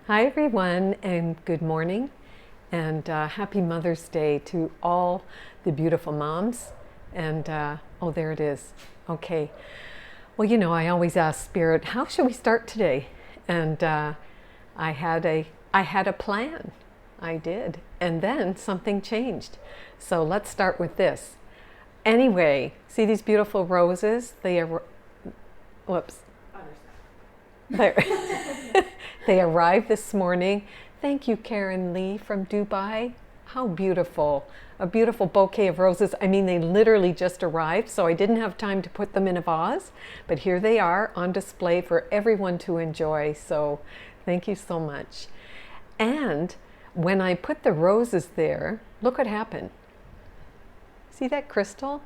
Hi everyone, and good morning, and happy Mother's Day to all the beautiful moms. And oh, there it is. Okay. Well, I always ask Spirit, how should we start today? And I had a plan. I did, and then something changed. So let's start with this. Anyway, see these beautiful roses? Whoops. They arrived this morning. Thank you, Karen Lee from Dubai. How beautiful. A beautiful bouquet of roses. I mean, they literally just arrived, so I didn't have time to put them in a vase, but here they are on display for everyone to enjoy. So thank you so much. And when I put the roses there, look what happened. See that crystal?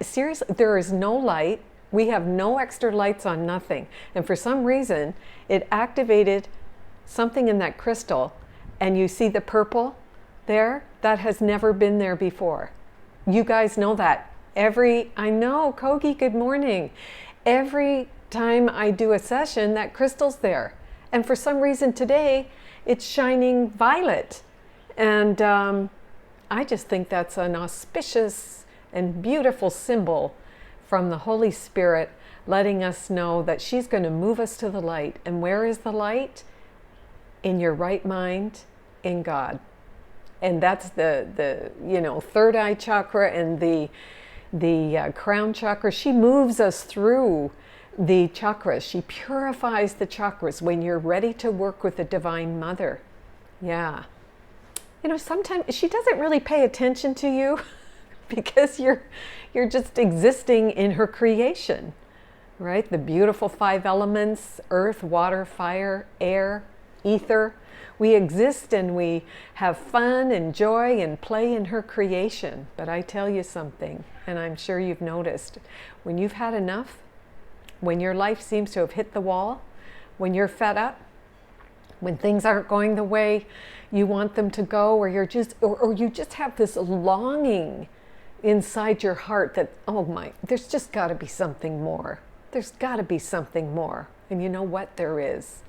Seriously, there is no light. We have no extra lights on, nothing. And for some reason, it activated something in that crystal. And you see the purple there? That has never been there before. You guys know that. I know, Kogi, good morning. Every time I do a session, that crystal's there. And for some reason today, it's shining violet. And I just think that's an auspicious and beautiful symbol from the Holy Spirit, letting us know that she's going to move us to the light. And where is the light? In your right mind, in God. And that's the third eye chakra and the crown chakra. She moves us through the chakras. She purifies the chakras when you're ready to work with the Divine Mother. Yeah. Sometimes she doesn't really pay attention to you because you're just existing in her creation, right? The beautiful 5 elements: earth, water, fire, air, ether. We exist and we have fun and joy and play in her creation. But I tell you something, and I'm sure you've noticed, when you've had enough, when your life seems to have hit the wall, when you're fed up, when things aren't going the way you want them to go, or you just have this longing inside your heart that, there's just got to be something more. There's got to be something more. And you know what? There is.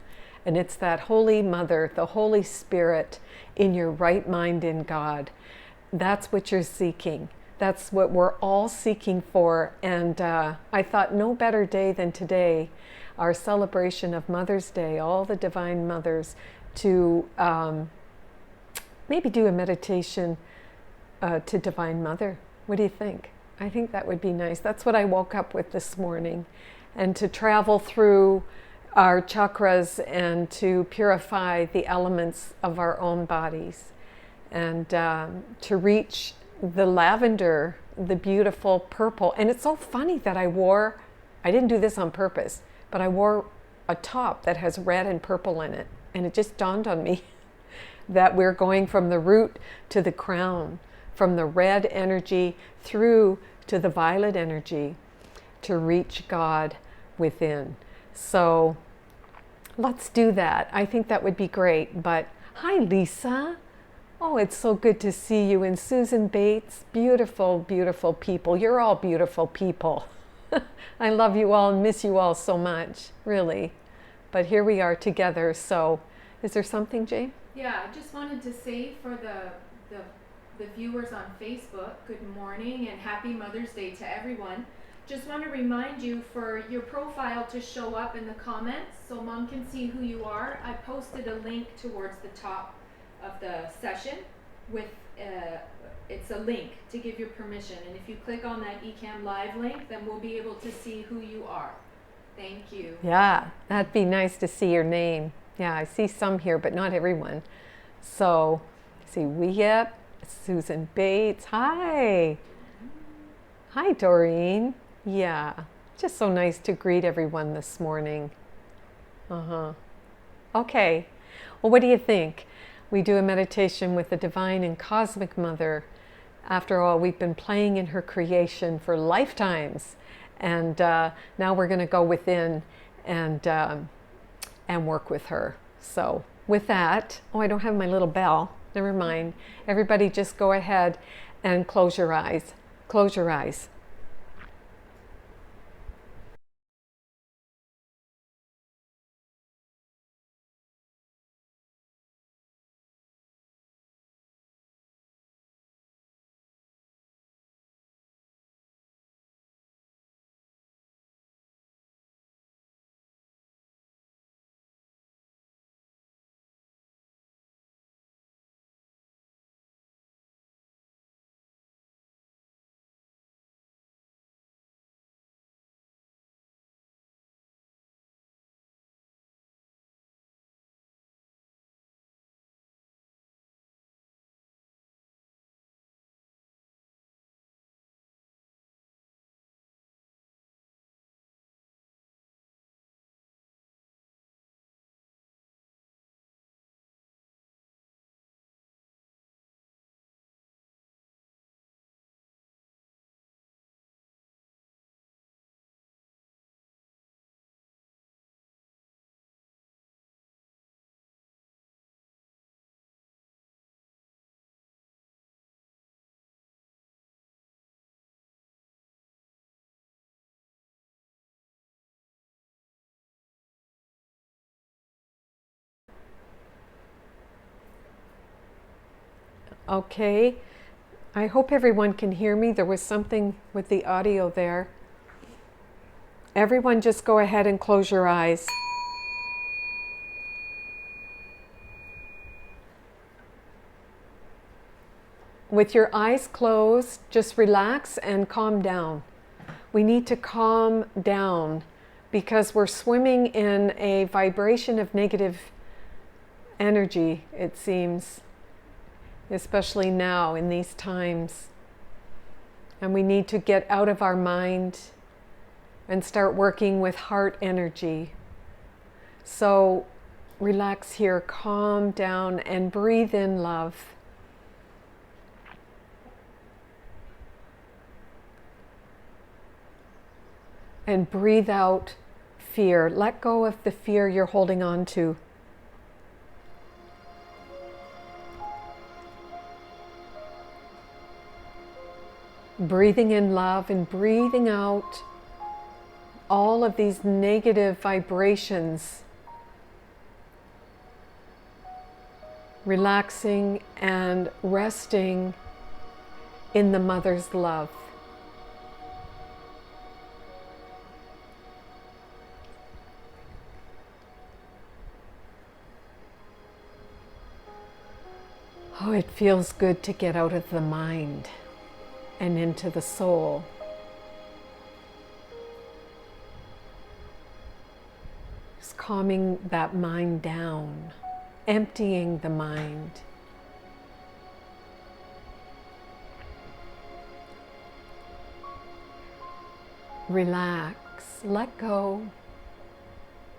And it's that Holy Mother, the Holy Spirit in your right mind in God. That's what you're seeking. That's what we're all seeking for. And I thought no better day than today, our celebration of Mother's Day, all the Divine Mothers, to maybe do a meditation to Divine Mother. What do you think? I think that would be nice. That's what I woke up with this morning. And to travel through our chakras and to purify the elements of our own bodies. And to reach the lavender, the beautiful purple. And it's so funny that I didn't do this on purpose, but I wore a top that has red and purple in it. And it just dawned on me that we're going from the root to the crown, from the red energy through to the violet energy to reach God within. So let's do that. I think that would be great. But hi, Lisa. Oh, it's so good to see you. And Susan Bates, beautiful, beautiful people. You're all beautiful people. I love you all and miss you all so much, really. But here we are together. So is there something, Jane? Yeah, I just wanted to say for the viewers on Facebook, good morning and happy Mother's Day to everyone. Just want to remind you for your profile to show up in the comments so Mom can see who you are. I posted a link towards the top of the session with it's a link to give you permission, and if you click on that eCam Live link, then we'll be able to see who you are. Thank you. Yeah, that'd be nice to see your name. Yeah, I see some here, but not everyone. So, Yep, Susan Bates. Hi. Hi, Doreen. Yeah, just so nice to greet everyone this morning. Okay. Well, what do you think? We do a meditation with the Divine and Cosmic Mother. After all, we've been playing in her creation for lifetimes. And now we're going to go within and work with her. So with that, I don't have my little bell. Never mind. Everybody just go ahead and close your eyes. Close your eyes. Okay. I hope everyone can hear me. There was something with the audio there. Everyone just go ahead and close your eyes. With your eyes closed, just relax and calm down. We need to calm down because we're swimming in a vibration of negative energy, it seems, especially now in these times. And we need to get out of our mind and start working with heart energy. So relax here, calm down, and breathe in love. And breathe out fear. Let go of the fear you're holding on to. Breathing in love and breathing out all of these negative vibrations. Relaxing and resting in the mother's love. Oh, it feels good to get out of the mind and into the soul. Just calming that mind down, emptying the mind. Relax, let go,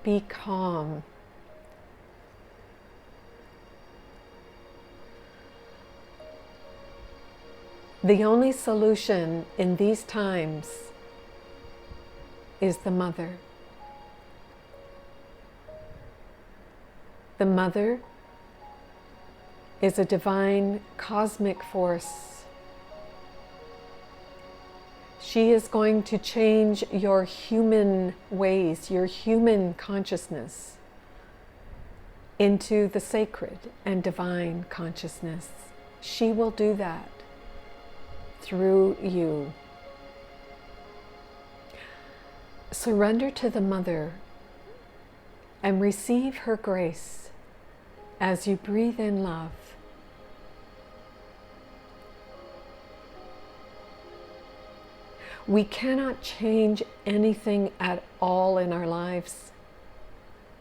be calm. The only solution in these times is the mother. The mother is a divine cosmic force. She is going to change your human ways, your human consciousness, into the sacred and divine consciousness. She will do that through you. Surrender to the mother and receive her grace as you breathe in love. We cannot change anything at all in our lives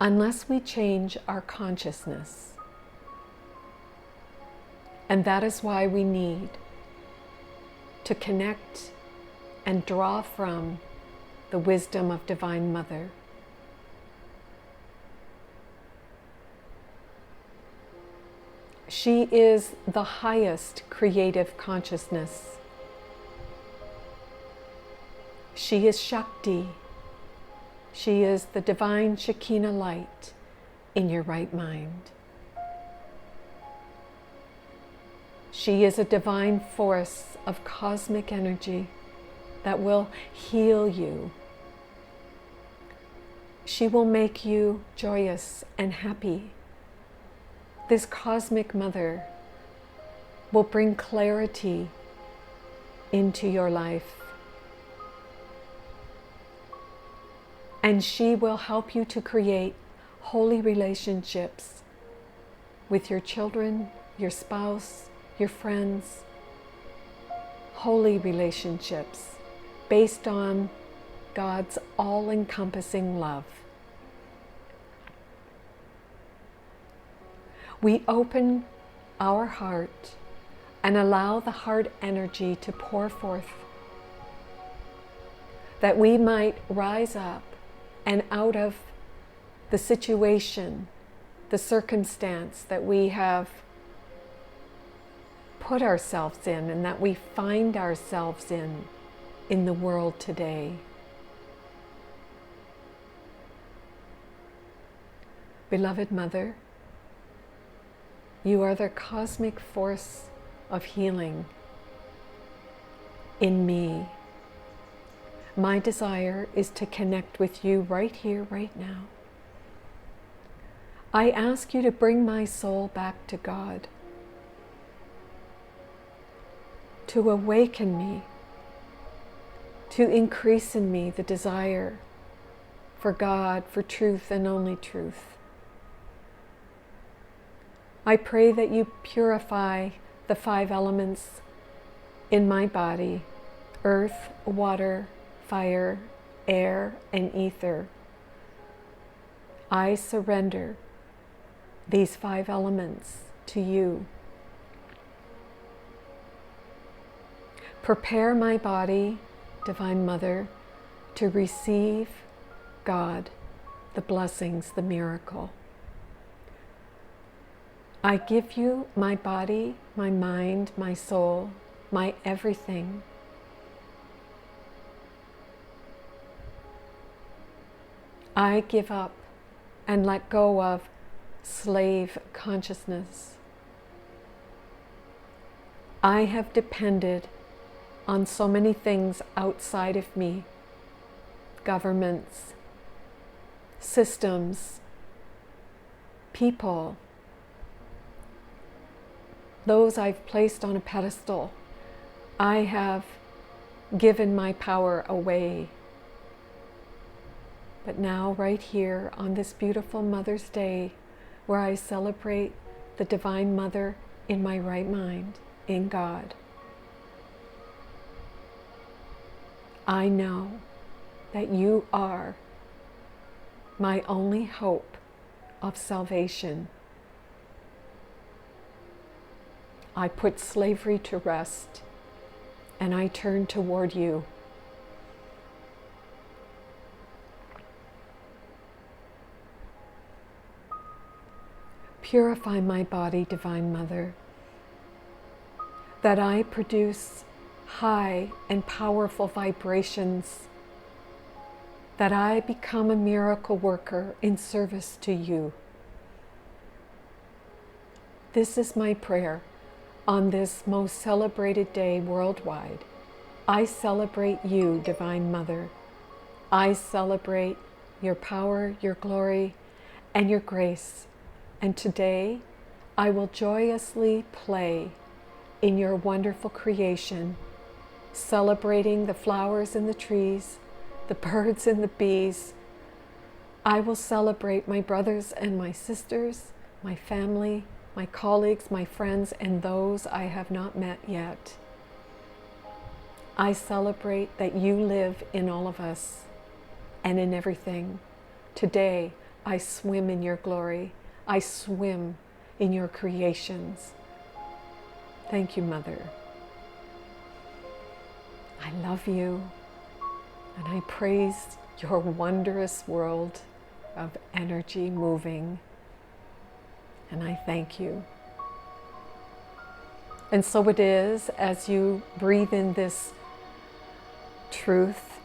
unless we change our consciousness. And that is why we need to connect and draw from the wisdom of Divine Mother. She is the highest creative consciousness. She is Shakti. She is the divine Shekinah light in your right mind. She is a divine force of cosmic energy that will heal you. She will make you joyous and happy. This cosmic mother will bring clarity into your life. And she will help you to create holy relationships with your children, your spouse, your friends. Holy relationships based on God's all-encompassing love. We open our heart and allow the heart energy to pour forth, that we might rise up and out of the situation, the circumstance that we have put ourselves in and that we find ourselves in the world today. Beloved Mother, you are the cosmic force of healing in me. My desire is to connect with you right here, right now. I ask you to bring my soul back to God. to awaken me, to increase in me the desire for God, for truth and only truth. I pray that you purify the 5 elements in my body: earth, water, fire, air, and ether. I surrender these 5 elements to you. Prepare my body, Divine Mother, to receive God, the blessings, the miracle. I give you my body, my mind, my soul, my everything. I give up and let go of slave consciousness. I have depended on so many things outside of me: governments, systems, people, those I've placed on a pedestal. I have given my power away. But now, right here on this beautiful Mother's Day, where I celebrate the Divine Mother in my right mind, in God, I know that you are my only hope of salvation. I put slavery to rest and I turn toward you. Purify my body, Divine Mother, that I produce high and powerful vibrations, that I become a miracle worker in service to you. This is my prayer on this most celebrated day worldwide. I celebrate you, Divine Mother. I celebrate your power, your glory, and your grace. And today, I will joyously play in your wonderful creation, celebrating the flowers and the trees, the birds and the bees. I will celebrate my brothers and my sisters, my family, my colleagues, my friends, and those I have not met yet. I celebrate that you live in all of us and in everything. Today, I swim in your glory. I swim in your creations. Thank you, Mother. I love you, and I praise your wondrous world of energy moving, and I thank you. And so it is, as you breathe in this truth,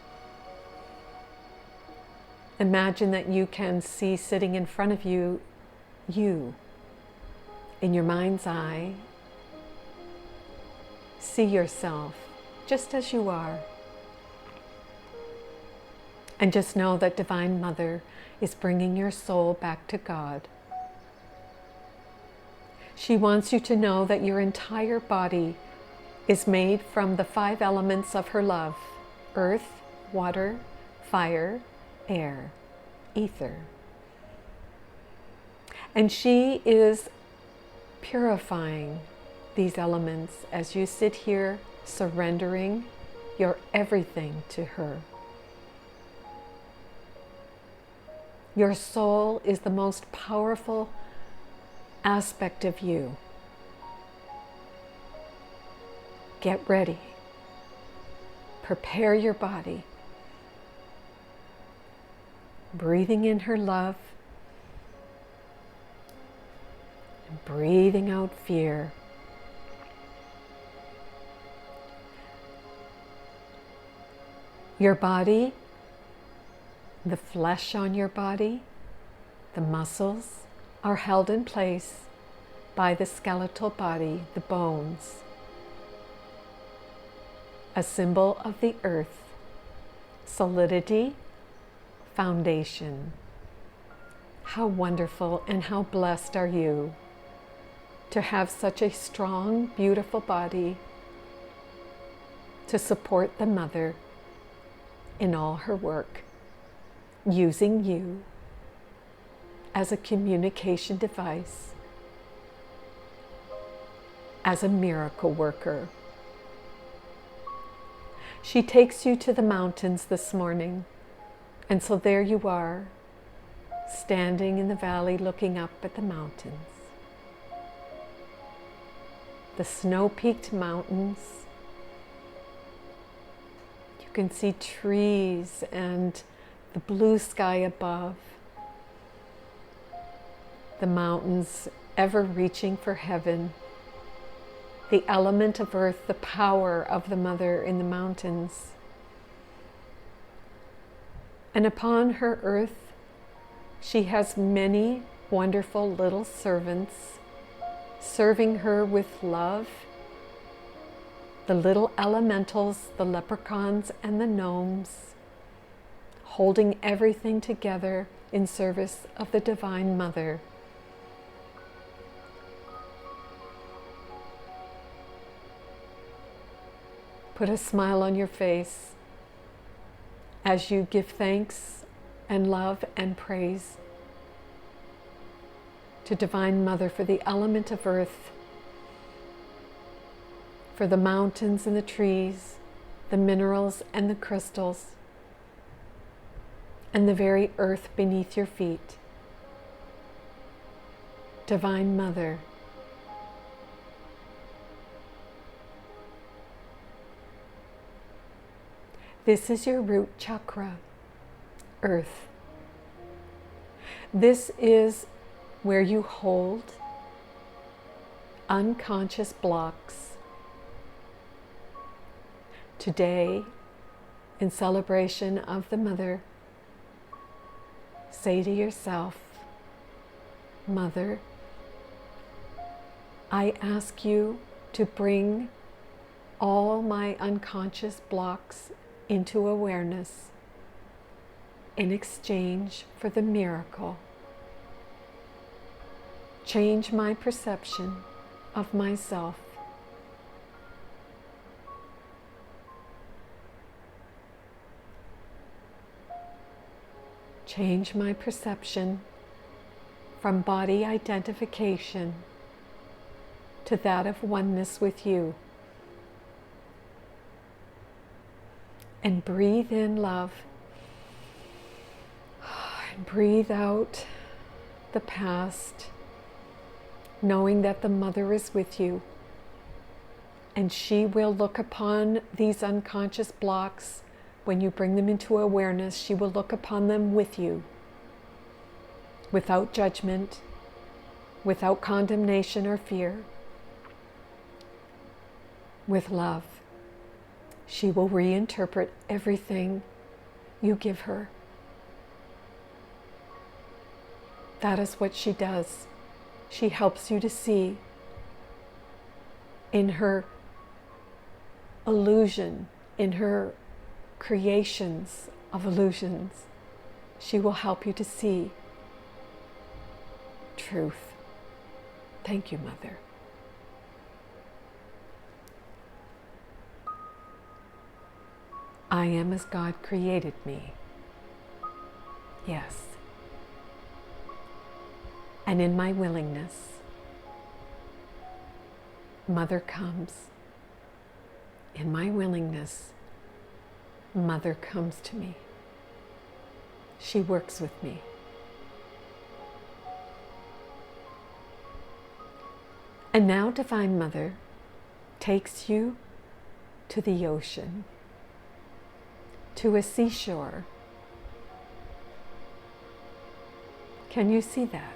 imagine that you can see sitting in front of you, in your mind's eye. See yourself just as you are. And just know that Divine Mother is bringing your soul back to God. She wants you to know that your entire body is made from the 5 elements of her love: earth, water, fire, air, ether. And she is purifying these elements as you sit here surrendering your everything to her. Your soul is the most powerful aspect of you. Get ready. Prepare your body. Breathing in her love, and breathing out fear. Your body, the flesh on your body, the muscles are held in place by the skeletal body, the bones, a symbol of the earth, solidity, foundation. How wonderful and how blessed are you to have such a strong, beautiful body to support the mother in all her work, using you as a communication device, as a miracle worker. She takes you to the mountains this morning, and so there you are, standing in the valley looking up at the mountains. The snow-peaked mountains. You can see trees and the blue sky above. The mountains ever reaching for heaven. The element of earth, the power of the mother in the mountains. And upon her earth, she has many wonderful little servants serving her with love. The little elementals, the leprechauns and the gnomes, holding everything together in service of the Divine Mother. Put a smile on your face as you give thanks and love and praise to Divine Mother for the element of earth, for the mountains and the trees, the minerals and the crystals, and the very earth beneath your feet. Divine Mother, this is your root chakra, earth. This is where you hold unconscious blocks. Today, in celebration of the Mother, say to yourself, Mother, I ask you to bring all my unconscious blocks into awareness in exchange for the miracle. Change my perception of myself. Change my perception from body identification to that of oneness with you. And breathe in love. And breathe out the past, knowing that the Mother is with you. And she will look upon these unconscious blocks. When you bring them into awareness, she will look upon them with you, without judgment, without condemnation or fear, with love. She will reinterpret everything you give her. That is what she does. She helps you to see in her illusion, in her creations of illusions. She will help you to see truth. Thank you, Mother. I am as God created me. Yes. And in my willingness, Mother comes. In my willingness, Mother comes to me. She works with me. And now Divine Mother takes you to the ocean, to a seashore. Can you see that?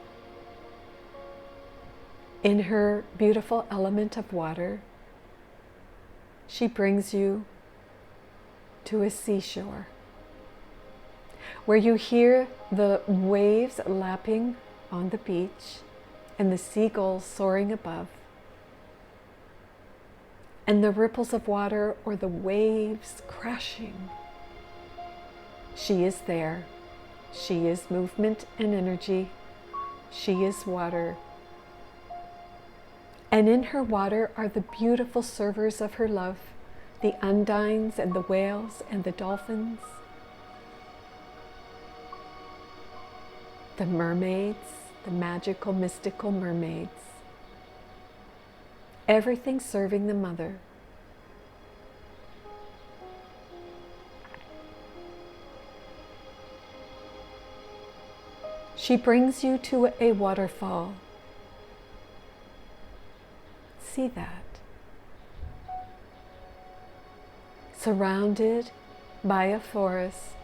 In her beautiful element of water, she brings you to a seashore where you hear the waves lapping on the beach and the seagulls soaring above, and the ripples of water or the waves crashing. She is there. She is movement and energy. She is water. And in her water are the beautiful servers of her love, the undines and the whales and the dolphins, the mermaids, the magical, mystical mermaids, everything serving the mother. She brings you to a waterfall. See that. Surrounded by a forest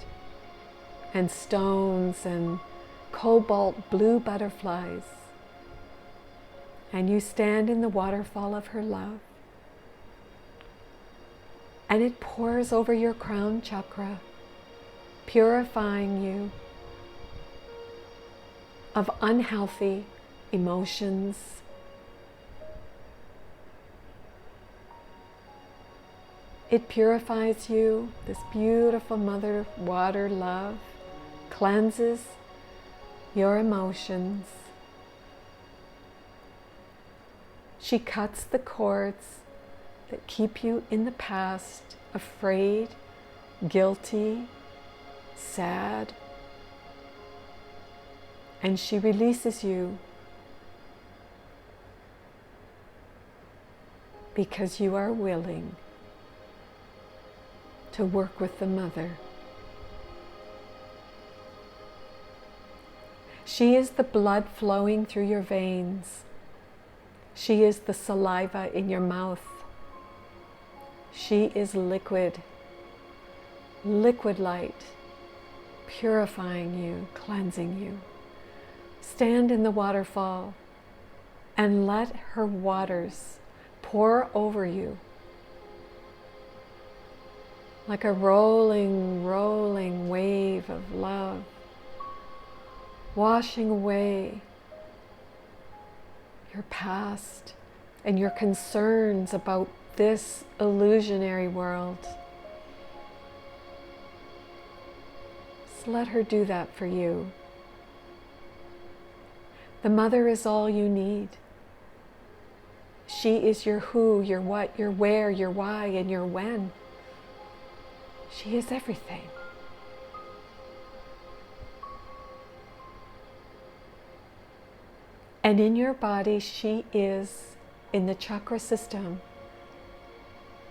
and stones and cobalt blue butterflies. And you stand in the waterfall of her love. And it pours over your crown chakra, purifying you of unhealthy emotions, it purifies you. This beautiful mother water love cleanses your emotions. She cuts the cords that keep you in the past, afraid, guilty, sad. And she releases you because you are willing to work with the mother. She is the blood flowing through your veins. She is the saliva in your mouth. She is liquid, liquid light, purifying you, cleansing you. Stand in the waterfall and let her waters pour over you like a rolling, rolling wave of love, washing away your past and your concerns about this illusionary world. Just let her do that for you. The mother is all you need. She is your who, your what, your where, your why, and your when. She is everything. And in your body, she is, in the chakra system,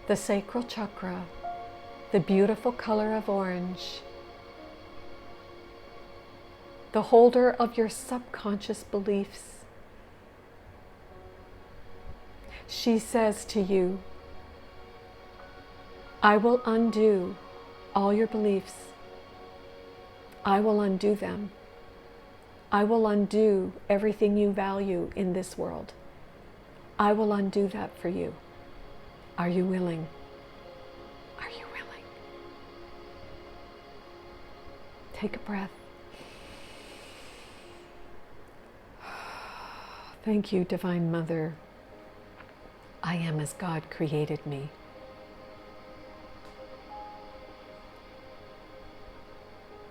the sacral chakra, the beautiful color of orange, the holder of your subconscious beliefs. She says to you, I will undo all your beliefs. I will undo them. I will undo everything you value in this world. I will undo that for you. Are you willing? Are you willing? Take a breath. Thank you, Divine Mother. I am as God created me.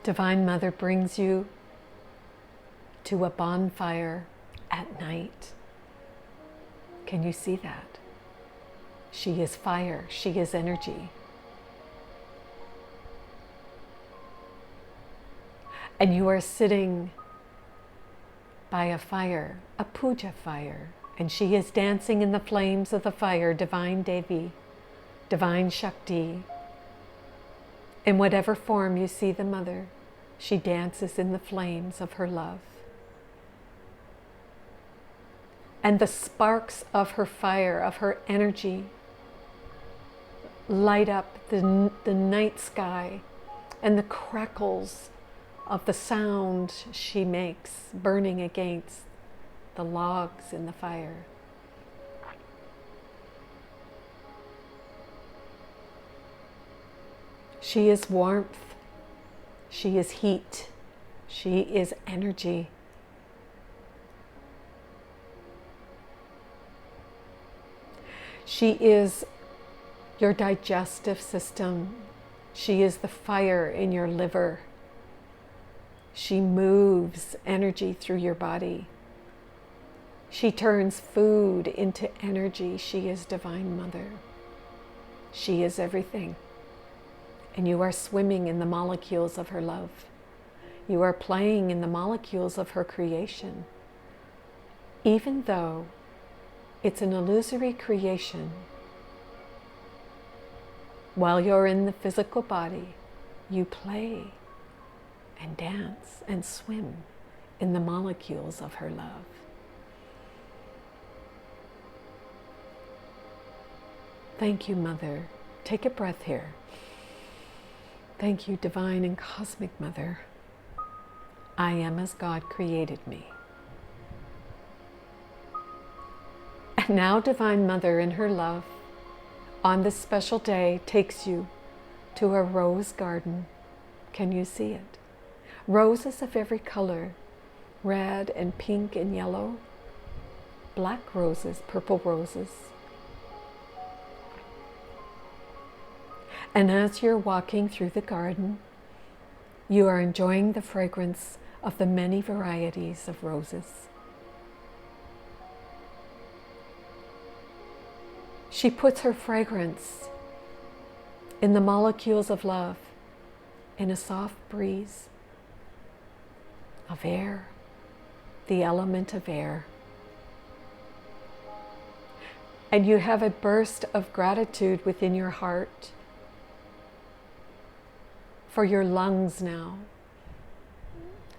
Divine Mother brings you to a bonfire at night. Can you see that? She is fire. She is energy. And you are sitting by a fire, a puja fire, and she is dancing in the flames of the fire, Divine Devi, Divine Shakti. In whatever form you see the mother, she dances in the flames of her love. And the sparks of her fire, of her energy, light up the night sky, and the crackles of the sound she makes burning against the logs in the fire. She is warmth. She is heat. She is energy. She is your digestive system. She is the fire in your liver. She moves energy through your body. She turns food into energy. She is Divine Mother. She is everything. And you are swimming in the molecules of her love. You are playing in the molecules of her creation. Even though it's an illusory creation, while you're in the physical body, you play and dance and swim in the molecules of her love. Thank you, Mother. Take a breath here. Thank you, Divine and Cosmic Mother. I am as God created me. And now, Divine Mother, in her love, on this special day, takes you to a rose garden. Can you see it? Roses of every color, red and pink and yellow, black roses, purple roses. And as you're walking through the garden, you are enjoying the fragrance of the many varieties of roses. She puts her fragrance in the molecules of love, in a soft breeze of air, the element of air. And you have a burst of gratitude within your heart for your lungs now,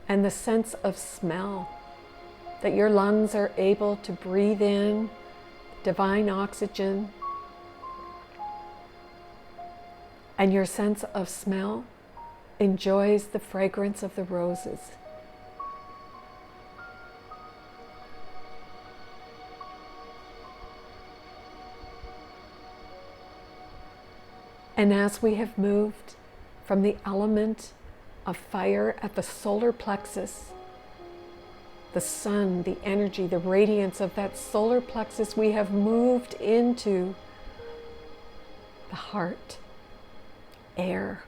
and the sense of smell, that your lungs are able to breathe in divine oxygen, and your sense of smell enjoys the fragrance of the roses. And as we have moved from the element of fire at the solar plexus, the sun, the energy, the radiance of that solar plexus, we have moved into the heart, air,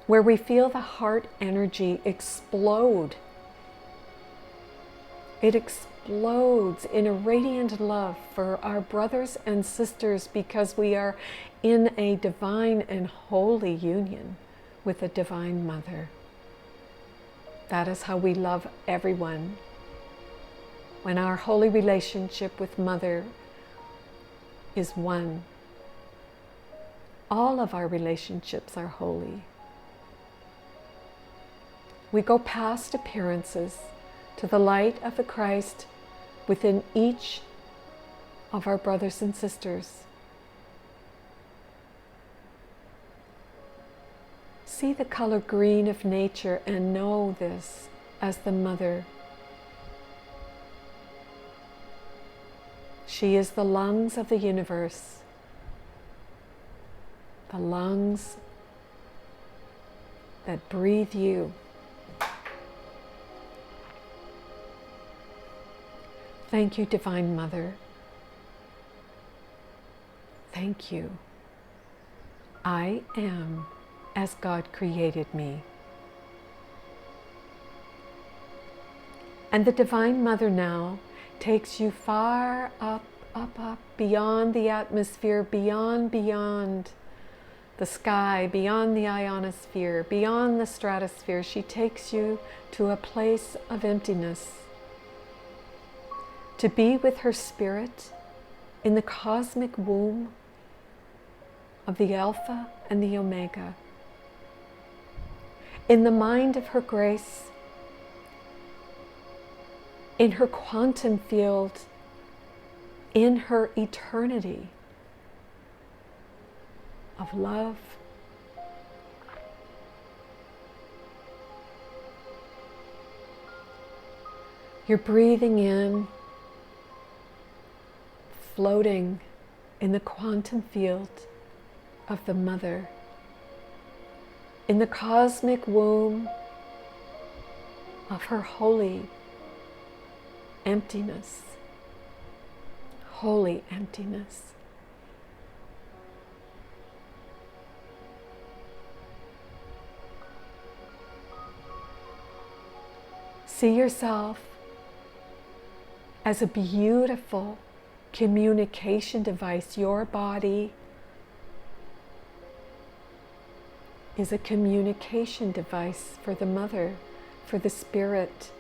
where we feel the heart energy explode. It explodes in a radiant love for our brothers and sisters, because we are in a divine and holy union with a Divine Mother. That is how we love everyone. When our holy relationship with Mother is one, all of our relationships are holy. We go past appearances to the light of the Christ within each of our brothers and sisters. See the color green of nature and know this as the Mother. She is the lungs of the universe, the lungs that breathe you. Thank you, Divine Mother. Thank you. I am as God created me. And the Divine Mother now takes you far up, up, up, beyond the atmosphere, beyond the sky, beyond the ionosphere, beyond the stratosphere. She takes you to a place of emptiness, to be with her spirit in the cosmic womb of the Alpha and the Omega, in the mind of her grace, in her quantum field, in her eternity of love. You're breathing in, floating in the quantum field of the Mother, in the cosmic womb of her holy emptiness, holy emptiness. See yourself as a beautiful communication device. Your body is a communication device for the mother, for the spirit.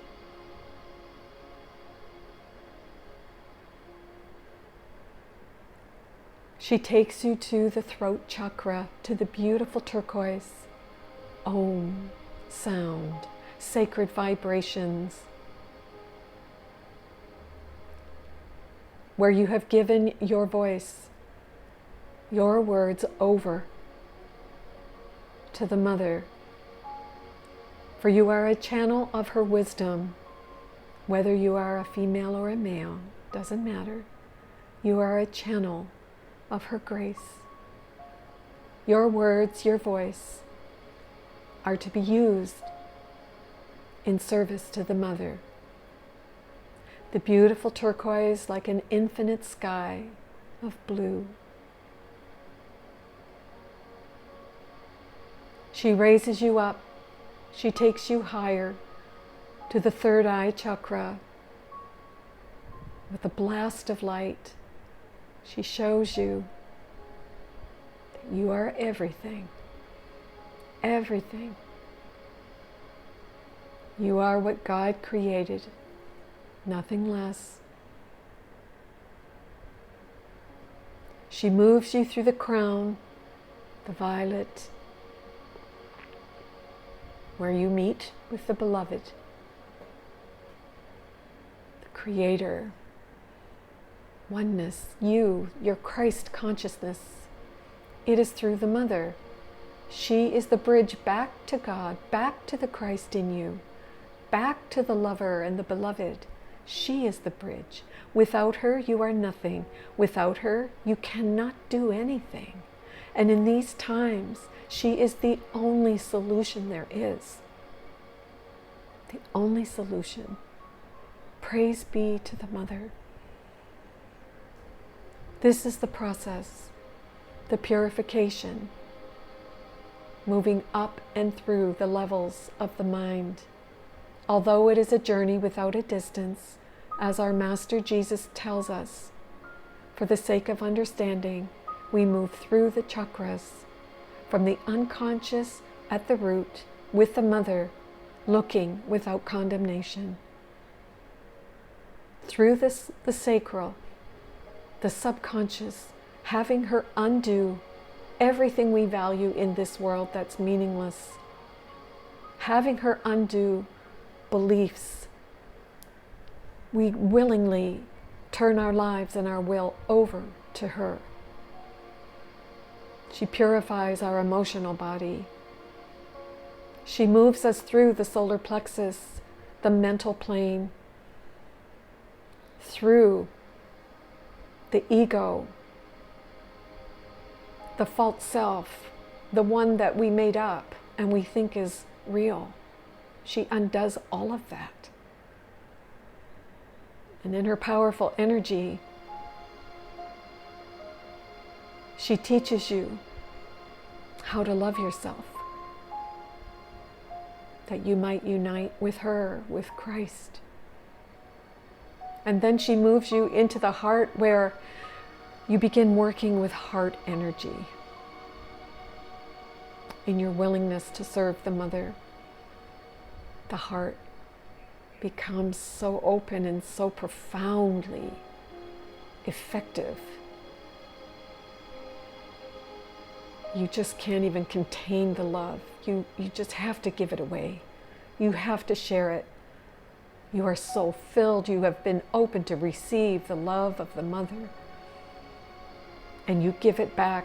She takes you to the throat chakra, to the beautiful turquoise, Om sound, sacred vibrations, where you have given your voice, your words over to the mother. For you are a channel of her wisdom, whether you are a female or a male, doesn't matter. You are a channel of her grace. Your words, your voice are to be used in service to the mother. The beautiful turquoise like an infinite sky of blue. She raises you up. She takes you higher to the third eye chakra with a blast of light. She shows you that you are everything. Everything. You are what God created, nothing less. She moves you through the crown, the violet, where you meet with the beloved, the Creator, oneness, you, your Christ consciousness. It is through the mother. She is the bridge back to God, back to the Christ in you, back to the lover and the beloved. She is the bridge. Without her, you are nothing. Without her, you cannot do anything. And in these times, she is the only solution there is. The only solution. Praise be to the mother. This is the process, the purification, moving up and through the levels of the mind. Although it is a journey without a distance, as our Master Jesus tells us, for the sake of understanding, we move through the chakras, from the unconscious at the root, with the mother, looking without condemnation. Through this, the sacral, the subconscious, having her undo everything we value in this world that's meaningless, having her undo beliefs. We willingly turn our lives and our will over to her. She purifies our emotional body. She moves us through the solar plexus, the mental plane, through the ego, the false self, the one that we made up and we think is real. She undoes all of that. And in her powerful energy, she teaches you how to love yourself, that you might unite with her, with Christ. And then she moves you into the heart where you begin working with heart energy in your willingness to serve the mother. The heart becomes so open and so profoundly effective. You just can't even contain the love. You just have to give it away. You have to share it. You are so filled. You have been open to receive the love of the mother. And you give it back.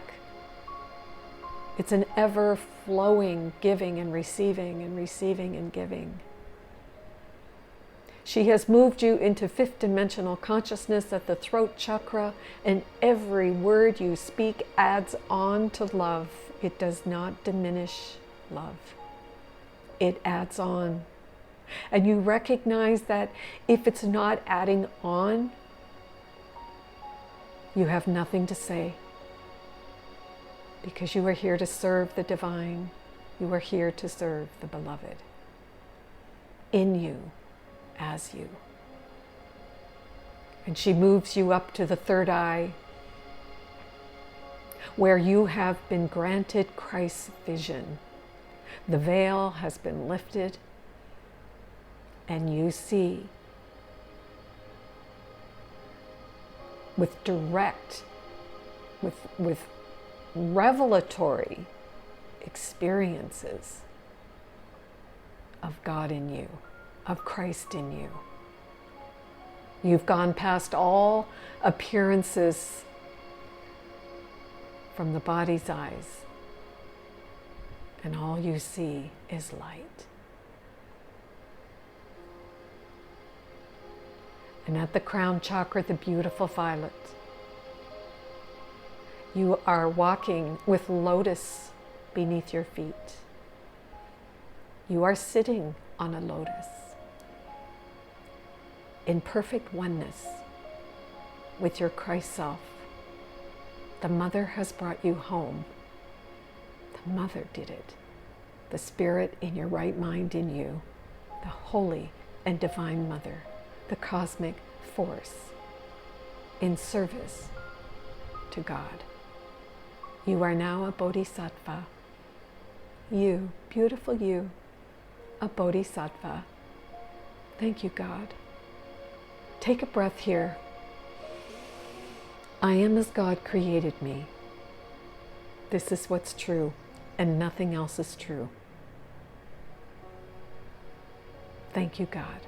It's an ever-flowing giving and receiving and receiving and giving. She has moved you into fifth dimensional consciousness at the throat chakra, and every word you speak adds on to love. It does not diminish love. It adds on. And you recognize that if it's not adding on, you have nothing to say. Because you are here to serve the divine. You are here to serve the beloved. In you, as you. And she moves you up to the third eye, where you have been granted Christ's vision. The veil has been lifted, and you see with direct, with revelatory experiences of God in you, of Christ in you. You've gone past all appearances from the body's eyes, and all you see is light. And at the crown chakra, the beautiful violet, you are walking with lotus beneath your feet. You are sitting on a lotus in perfect oneness with your Christ self. The Mother has brought you home. The Mother did it. The Spirit in your right mind in you, the Holy and Divine Mother, the cosmic force in service to God. You are now a bodhisattva. You, beautiful you, a bodhisattva. Thank you, God. Take a breath here. I am as God created me. This is what's true, and nothing else is true. Thank you, God.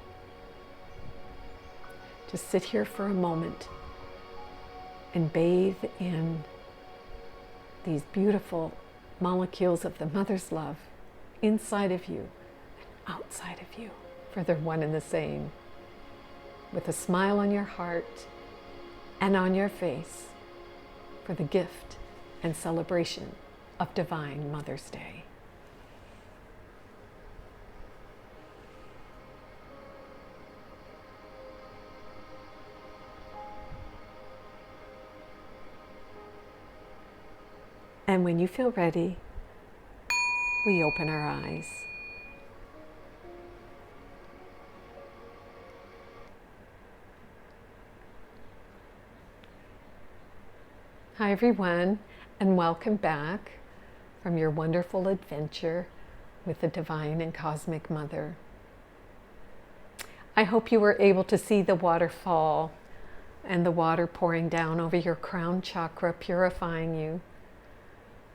Just sit here for a moment and bathe in these beautiful molecules of the Mother's love inside of you and outside of you, for they're one and the same. With a smile on your heart and on your face for the gift and celebration of Divine Mother's Day. And when you feel ready, we open our eyes. Hi everyone, and welcome back from your wonderful adventure with the Divine and Cosmic Mother. I hope you were able to see the waterfall and the water pouring down over your crown chakra, purifying you,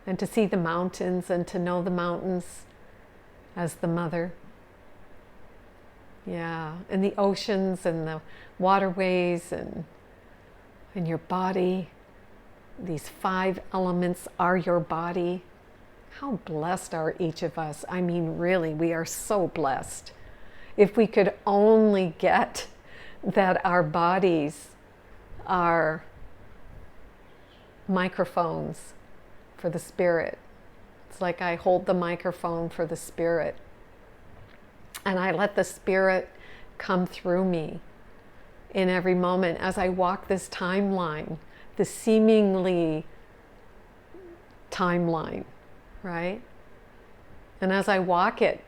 and to see the mountains and to know the mountains as the Mother. Yeah, and the oceans and the waterways and your body. These 5 elements are your body. How blessed are each of us? I mean, really, we are so blessed. If we could only get that our bodies are microphones for the Spirit. It's like I hold the microphone for the Spirit, and I let the Spirit come through me in every moment as I walk this timeline, the seemingly timeline, right? And as I walk it,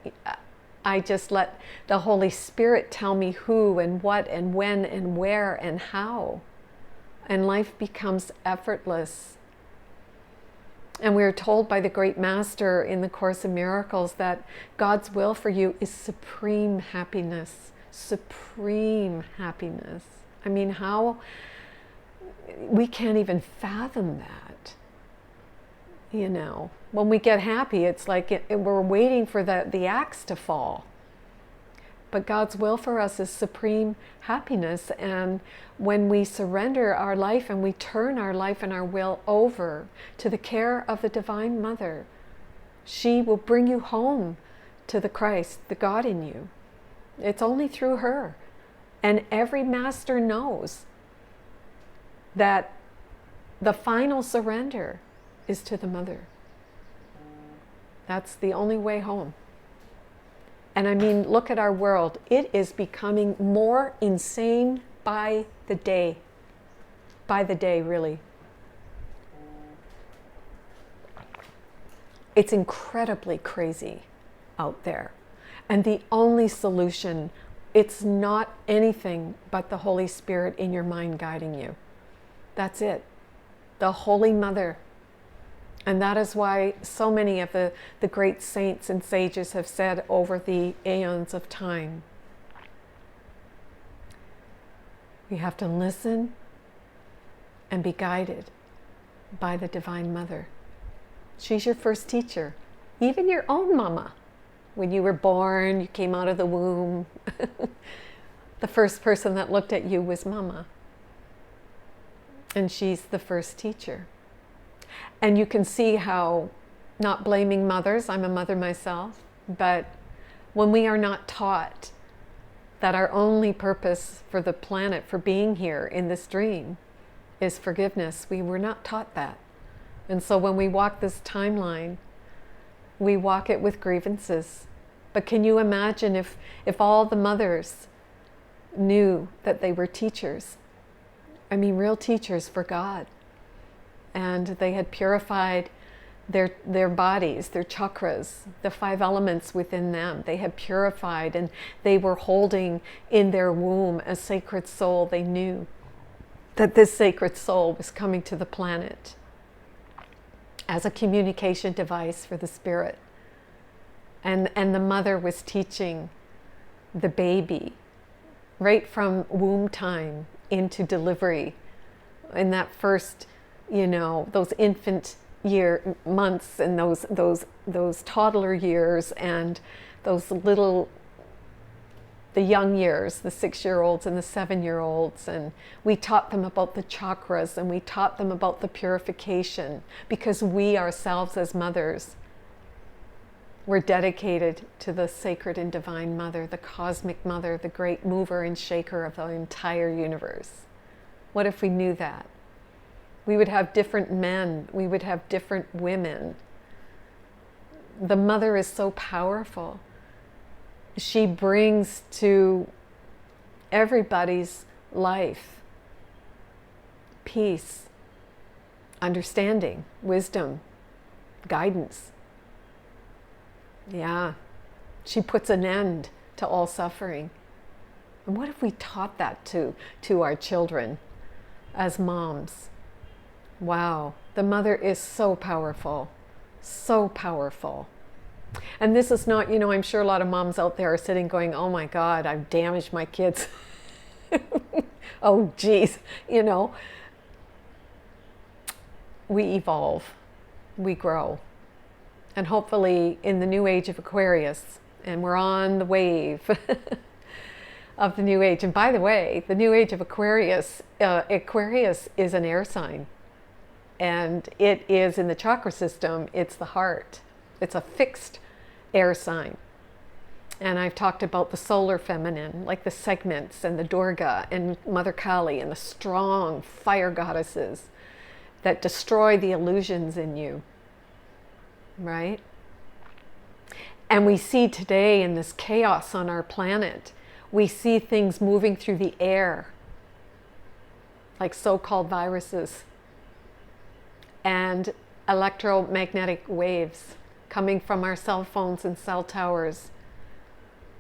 I just let the Holy Spirit tell me who and what and when and where and how. And life becomes effortless. And we are told by the great Master in the Course in Miracles that God's will for you is supreme happiness. Supreme happiness. I mean, how we can't even fathom that. You know, when we get happy, it's like we're waiting for the axe to fall. But God's will for us is supreme happiness. And when we surrender our life and we turn our life and our will over to the care of the Divine Mother, she will bring you home to the Christ, the God in you. It's only through her. And every master knows that the final surrender is to the Mother. That's the only way home. And I mean, look at our world. It is becoming more insane by the day. By the day, really. It's incredibly crazy out there. And the only solution it's not anything but the Holy Spirit in your mind guiding you. That's it. The Holy Mother. And that is why so many of the great saints and sages have said over the aeons of time, we have to listen and be guided by the Divine Mother. She's your first teacher. Even your own mama. When you were born, you came out of the womb. The first person that looked at you was Mama. And she's the first teacher. And you can see how, not blaming mothers, I'm a mother myself, but when we are not taught that our only purpose for the planet, for being here in this dream, is forgiveness, we were not taught that. And so when we walk this timeline, we walk it with grievances. But can you imagine if all the mothers knew that they were teachers? I mean, real teachers for God. And they had purified their bodies, their chakras, the 5 elements within them. They had purified, and they were holding in their womb a sacred soul. They knew that this sacred soul was coming to the planet as a communication device for the spirit. And the mother was teaching the baby right from womb time into delivery, in that first, those infant months, and those toddler years, and those little, the young years, the 6-year-olds and the 7-year-olds. And we taught them about the chakras, and we taught them about the purification, because we ourselves as mothers were dedicated to the sacred and divine mother, the cosmic mother, the great mover and shaker of the entire universe. What if we knew that? We would have different men. We would have different women. The mother is so powerful. She brings to everybody's life peace, understanding, wisdom, guidance. Yeah, she puts an end to all suffering. And what if we taught that to our children as moms? Wow, the mother is so powerful, so powerful. And this is not, I'm sure a lot of moms out there are sitting going, oh my God, I've damaged my kids. Oh geez, we evolve, we grow. And hopefully in the new age of Aquarius, and we're on the wave of the new age. And by the way, the new age of Aquarius, Aquarius is an air sign. And it is, in the chakra system, it's the heart. It's a fixed air sign. And I've talked about the solar feminine, like the segments and the Durga and Mother Kali and the strong fire goddesses that destroy the illusions in you. Right? And we see today in this chaos on our planet, we see things moving through the air, like so-called viruses and electromagnetic waves coming from our cell phones and cell towers.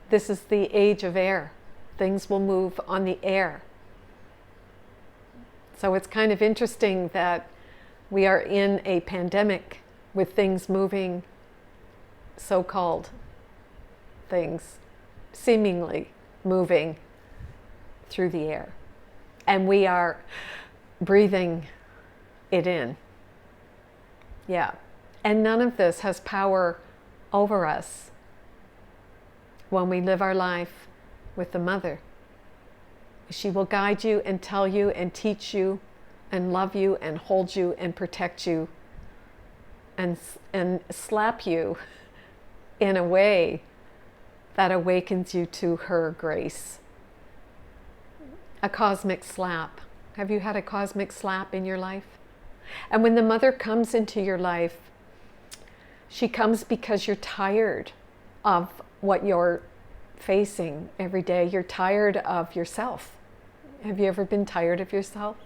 This is the age of air. Things will move on the air. So it's kind of interesting that we are in a pandemic with things moving, so-called things, seemingly moving through the air. And we are breathing it in. Yeah. And none of this has power over us when we live our life with the mother. She will guide you and tell you and teach you and love you and hold you and protect you and slap you in a way that awakens you to her grace. A cosmic slap. Have you had a cosmic slap in your life? And when the mother comes into your life, she comes because you're tired of what you're facing every day. You're tired of yourself. Have you ever been tired of yourself?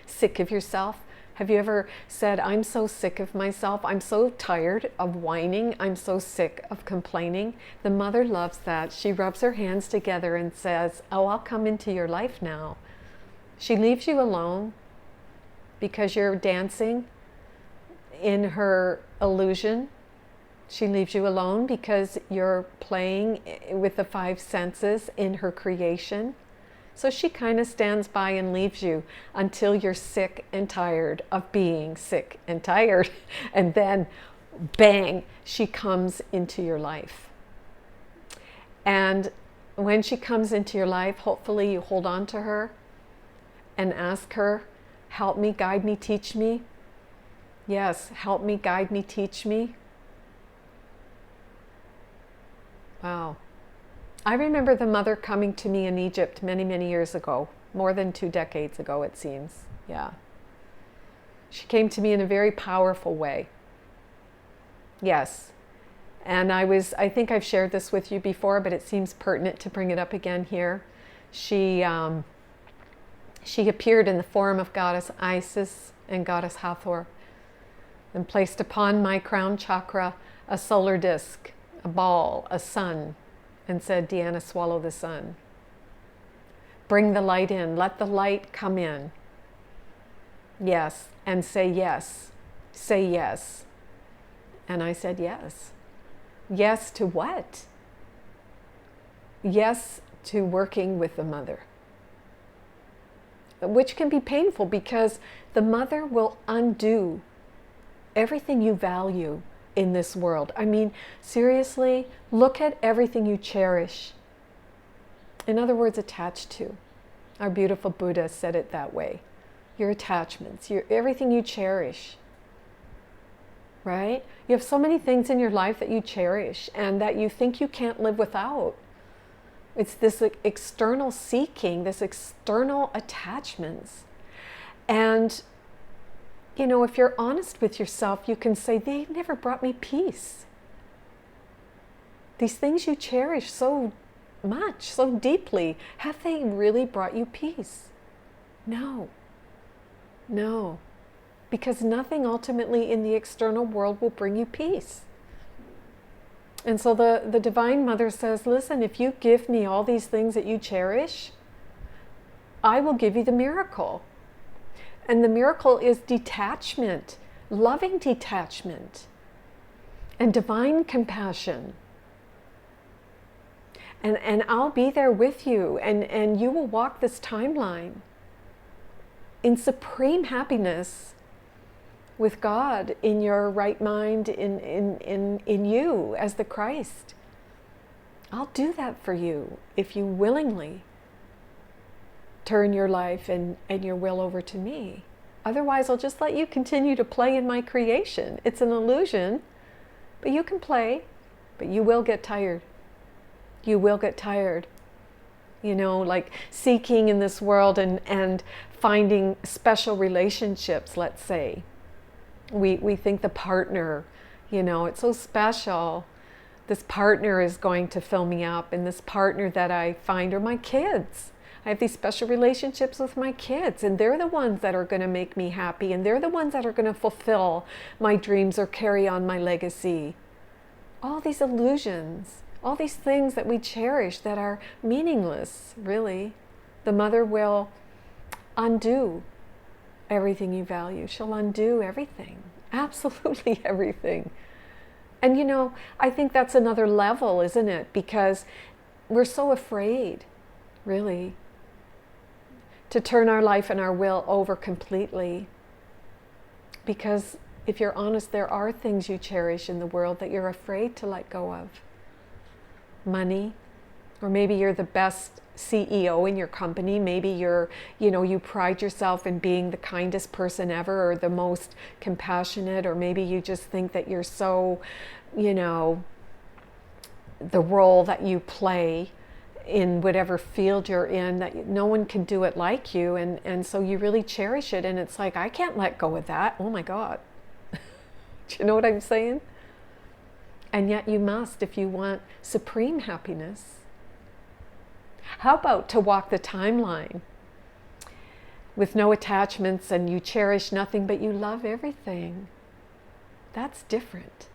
Sick of yourself? Have you ever said, I'm so sick of myself, I'm so tired of whining, I'm so sick of complaining? The mother loves that. She rubs her hands together and says, oh, I'll come into your life now. She leaves you alone because you're dancing in her illusion. She leaves you alone because you're playing with the five senses in her creation. So she kind of stands by and leaves you until you're sick and tired of being sick and tired. And then, bang, she comes into your life. And when she comes into your life, hopefully you hold on to her and ask her, help me, guide me, teach me. Yes, help me, guide me, teach me. Wow. I remember the mother coming to me in Egypt many, many years ago, more than 2 decades ago, it seems. Yeah. She came to me in a very powerful way. Yes. And I think I've shared this with you before, but it seems pertinent to bring it up again here. She appeared in the form of goddess Isis and goddess Hathor and placed upon my crown chakra a solar disc, a ball, a sun, and said, Deanna, swallow the sun. Bring the light in. Let the light come in. Yes. And say yes. Say yes. And I said yes. Yes to what? Yes to working with the mother. Which can be painful because the mother will undo everything you value in this world. I mean, seriously, look at everything you cherish. In other words, attached to. Our beautiful Buddha said it that way. Your attachments, everything you cherish. Right? You have so many things in your life that you cherish and that you think you can't live without. It's this external seeking, this external attachments. And you know, if you're honest with yourself, you can say, they never brought me peace. These things you cherish so much, so deeply, have they really brought you peace? No. No. Because nothing ultimately in the external world will bring you peace. And so the Divine Mother says, listen, if you give me all these things that you cherish, I will give you the miracle. And the miracle is detachment, loving detachment, and divine compassion. And I'll be there with you, and you will walk this timeline in supreme happiness with God in your right mind, in you as the Christ. I'll do that for you if you willingly turn your life and your will over to me. Otherwise, I'll just let you continue to play in my creation. It's an illusion, but you can play, but you will get tired. You will get tired. You know, like seeking in this world and finding special relationships, let's say. We think the partner, you know, it's so special. This partner is going to fill me up, and this partner that I find are my kids. I have these special relationships with my kids, and they're the ones that are going to make me happy, and they're the ones that are going to fulfill my dreams or carry on my legacy. All these illusions, all these things that we cherish that are meaningless, really. The mother will undo everything you value. She'll undo everything, absolutely everything. And you know, I think that's another level, isn't it? Because we're so afraid, really, to turn our life and our will over completely. Because if you're honest, there are things you cherish in the world that you're afraid to let go of. Money, or maybe you're the best CEO in your company. Maybe you pride yourself in being the kindest person ever, or the most compassionate, or maybe you just think that you're so, the role that you play in whatever field you're in, that no one can do it like you, and so you really cherish it, and it's like, I can't let go of that. Oh my God. Do you know what I'm saying? And yet you must if you want supreme happiness. How about to walk the timeline with no attachments, and you cherish nothing, but you love everything. That's different.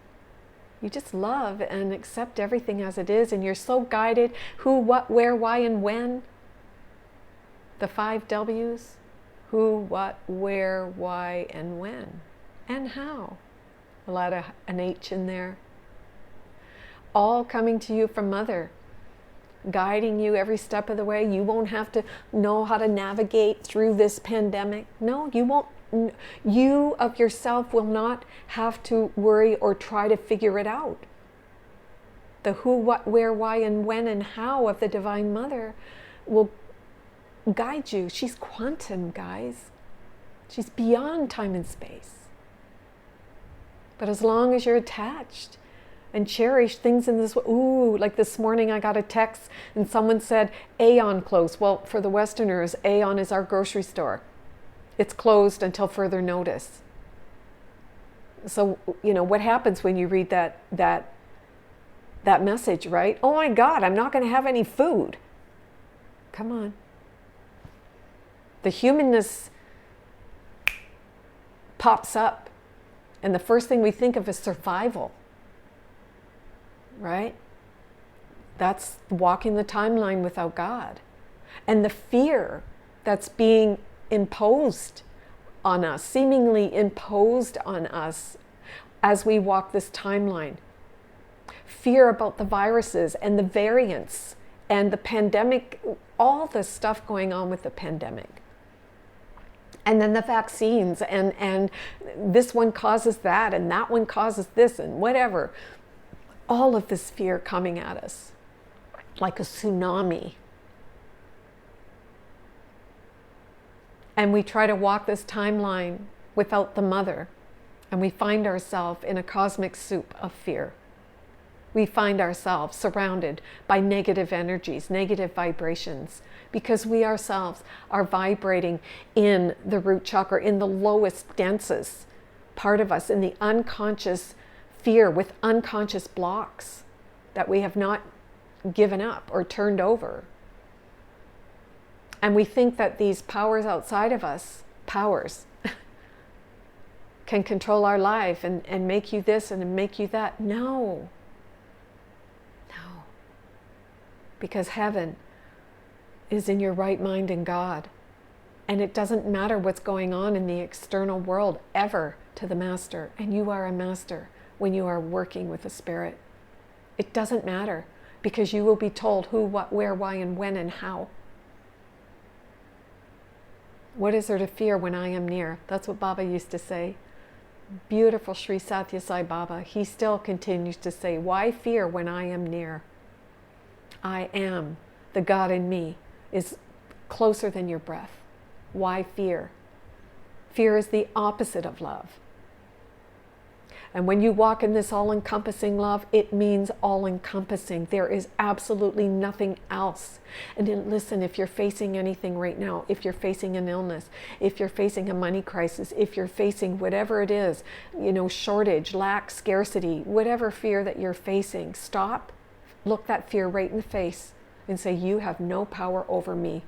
You just love and accept everything as it is, and you're so guided. Who, what, where, why, and when. The 5 W's. Who, what, where, why, and when. And how. A lot of an H in there. All coming to you from Mother, guiding you every step of the way. You won't have to know how to navigate through this pandemic. No, you won't. You of yourself will not have to worry or try to figure it out. The who, what, where, why, and when, and how of the Divine Mother will guide you. She's quantum, guys. She's beyond time and space. But as long as you're attached and cherish things in this, like this morning I got a text and someone said Aeon closed. Well, for the Westerners, Aeon is our grocery store. It's closed until further notice. So, what happens when you read that message, right? Oh my God, I'm not going to have any food. Come on. The humanness pops up, and the first thing we think of is survival, right? That's walking the timeline without God. And the fear that's being imposed on us, seemingly imposed on us as we walk this timeline. Fear about the viruses and the variants and the pandemic, all the stuff going on with the pandemic. And then the vaccines, and this one causes that, and that one causes this, and whatever. All of this fear coming at us like a tsunami. And we try to walk this timeline without the Mother, and we find ourselves in a cosmic soup of fear. We find ourselves surrounded by negative energies, negative vibrations, because we ourselves are vibrating in the root chakra, in the lowest, densest part of us, in the unconscious fear with unconscious blocks that we have not given up or turned over. And we think that these powers outside of us, can control our life and make you this and make you that. No. Because heaven is in your right mind in God. And it doesn't matter what's going on in the external world ever to the Master. And you are a master when you are working with the Spirit. It doesn't matter, because you will be told who, what, where, why, and when, and how. What is there to fear when I am near? That's what Baba used to say. Beautiful Sri Satya Sai Baba. He still continues to say, why fear when I am near? I am. The God in me is closer than your breath. Why fear? Fear is the opposite of love. And when you walk in this all-encompassing love, it means all-encompassing. There is absolutely nothing else. And then listen, if you're facing anything right now, if you're facing an illness, if you're facing a money crisis, if you're facing whatever it is, shortage, lack, scarcity, whatever fear that you're facing, stop. Look that fear right in the face and say, you have no power over me.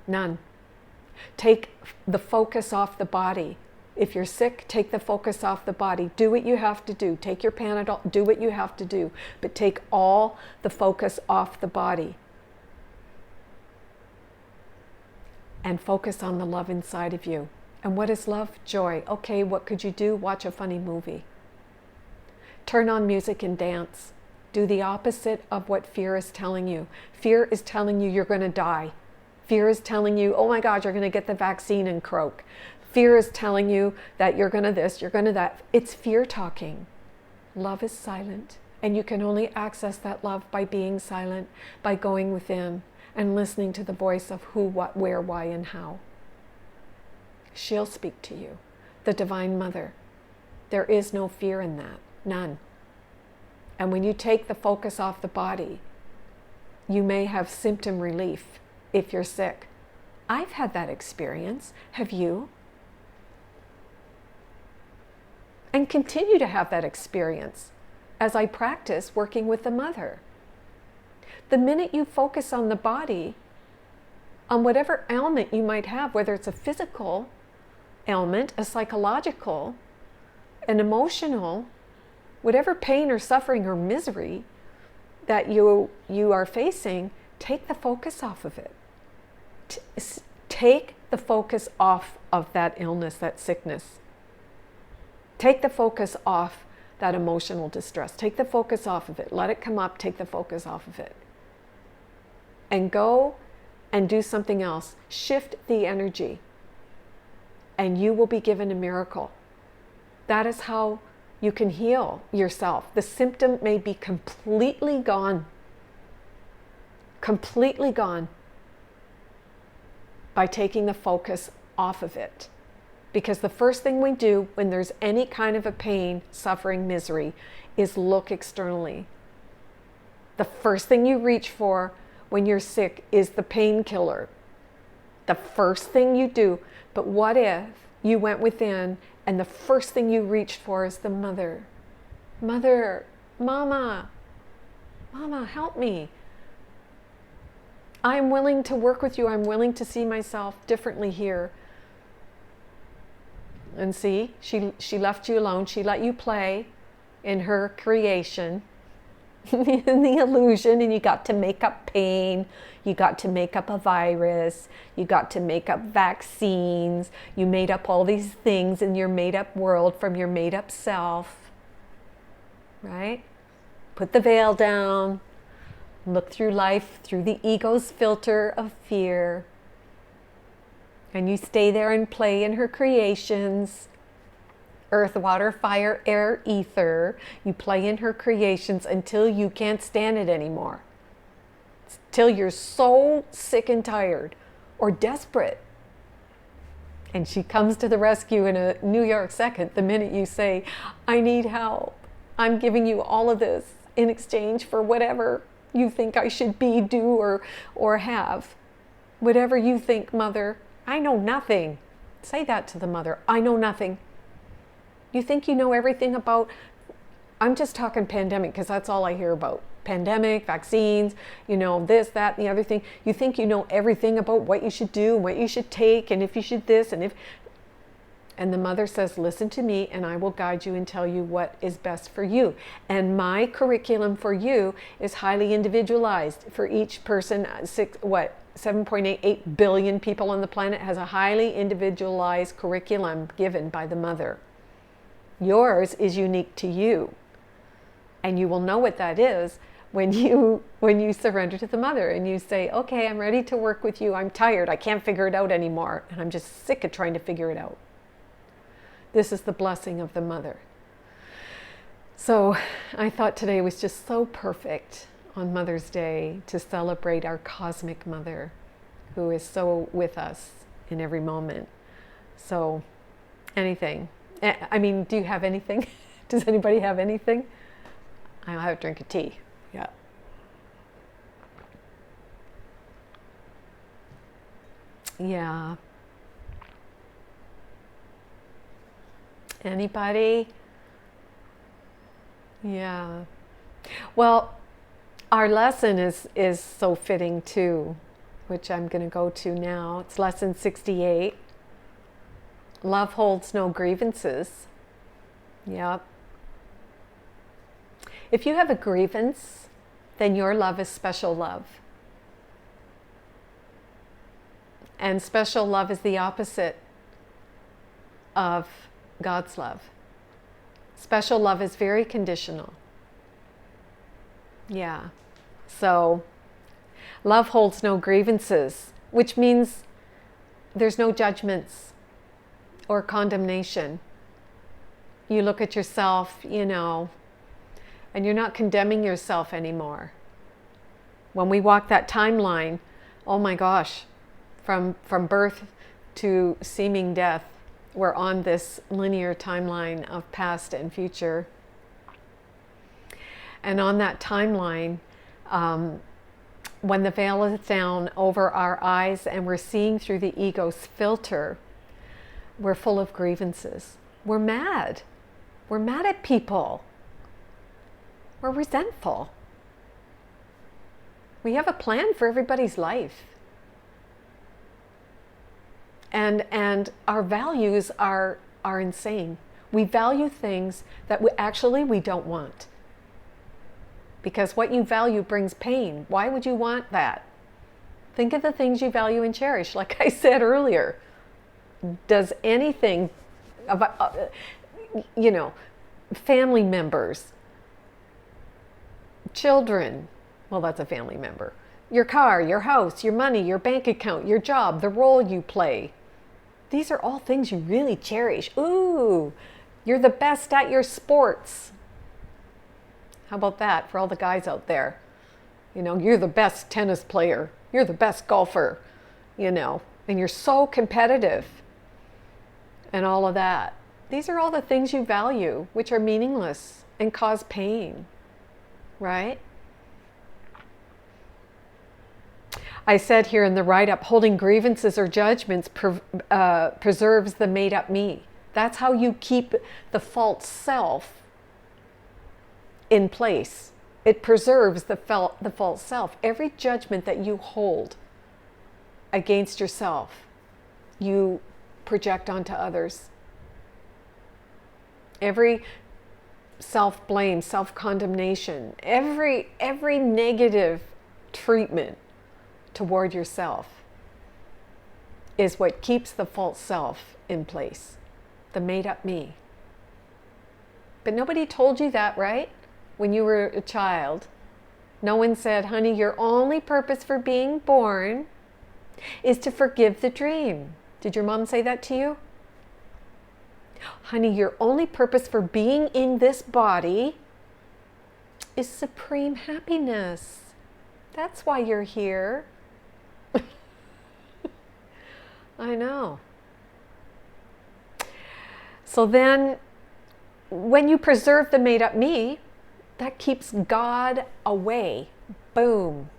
None. Take the focus off the body. If you're sick, take the focus off the body. Do what you have to do. Take your Panadol, do what you have to do. But take all the focus off the body. And focus on the love inside of you. And what is love? Joy. Okay, what could you do? Watch a funny movie. Turn on music and dance. Do the opposite of what fear is telling you. Fear is telling you you're going to die. Fear is telling you, oh my God, you're going to get the vaccine and croak. Fear is telling you that you're going to this, you're going to that. It's fear talking. Love is silent. And you can only access that love by being silent, by going within and listening to the voice of who, what, where, why, and how. She'll speak to you. The Divine Mother. There is no fear in that. None. And when you take the focus off the body, you may have symptom relief if you're sick. I've had that experience. Have you? And continue to have that experience as I practice working with the Mother. The minute you focus on the body, on whatever ailment you might have, whether it's a physical ailment, a psychological, an emotional, whatever pain or suffering or misery that you are facing, take the focus off of it. Take the focus off of that illness, that sickness. Take the focus off that emotional distress. Take the focus off of it. Let it come up. Take the focus off of it. And go and do something else. Shift the energy. And you will be given a miracle. That is how you can heal yourself. The symptom may be completely gone. Completely gone. By taking the focus off of it. Because the first thing we do when there's any kind of a pain, suffering, misery, is look externally. The first thing you reach for when you're sick is the painkiller. The first thing you do. But what if you went within and the first thing you reached for is the mother? Mother, mama, help me. I'm willing to work with you. I'm willing to see myself differently here. And see, she left you alone. She let you play in her creation, in the illusion, and you got to make up pain. You got to make up a virus. You got to make up vaccines. You made up all these things in your made-up world from your made-up self. Right? Put the veil down. Look through life through the ego's filter of fear. And you stay there and play in her creations. Earth, water, fire, air, ether. You play in her creations until you can't stand it anymore. Till you're so sick and tired or desperate. And she comes to the rescue in a New York second the minute you say, I need help. I'm giving you all of this in exchange for whatever you think I should be, do, or have. Whatever you think, mother. I know nothing. Say that to the mother. I know nothing. You think you know everything about, I'm just talking pandemic because that's all I hear about. Pandemic, vaccines, this, that, and the other thing. You think you know everything about what you should do, and what you should take, and if you should this, and if... And the mother says, listen to me and I will guide you and tell you what is best for you. And my curriculum for you is highly individualized for each person. 7.88 billion people on the planet has a highly individualized curriculum given by the mother. Yours is unique to you. And you will know what that is when you surrender to the mother and you say, okay, I'm ready to work with you. I'm tired. I can't figure it out anymore. And I'm just sick of trying to figure it out. This is the blessing of the mother. So I thought today was just so perfect on Mother's Day to celebrate our cosmic mother who is so with us in every moment. So anything. I mean, do you have anything? Does anybody have anything? I'll have a drink of tea. Yeah. Yeah. Anybody? Yeah. Well, our lesson is so fitting too, which I'm going to go to now. It's lesson 68. Love holds no grievances. Yep. If you have a grievance, then your love is special love. And special love is the opposite of God's love. Special love is very conditional. Yeah. So, love holds no grievances, which means there's no judgments or condemnation. You look at yourself, and you're not condemning yourself anymore. When we walk that timeline, oh my gosh, from birth to seeming death, we're on this linear timeline of past and future. And on that timeline, when the veil is down over our eyes and we're seeing through the ego's filter, we're full of grievances. We're mad. We're mad at people. We're resentful. We have a plan for everybody's life. And our values are insane. We value things that we don't want. Because what you value brings pain. Why would you want that? Think of the things you value and cherish. Like I said earlier, does anything, family members, children, well, that's a family member, your car, your house, your money, your bank account, your job, the role you play. These are all things you really cherish. Ooh, you're the best at your sports. How about that for all the guys out there? You're the best tennis player. You're the best golfer, and you're so competitive and all of that. These are all the things you value, which are meaningless and cause pain, right? I said here in the write-up, holding grievances or judgments preserves the made-up me. That's how you keep the false self in place. It preserves the false self. Every judgment that you hold against yourself, you project onto others. Every self-blame, self-condemnation, every negative treatment toward yourself is what keeps the false self in place, the made-up me. But nobody told you that, right? When you were a child, no one said, honey, your only purpose for being born is to forgive the dream. Did your mom say that to you? Honey, your only purpose for being in this body is supreme happiness. That's why you're here. I know. So then, when you preserve the made-up me, that keeps God away. Boom.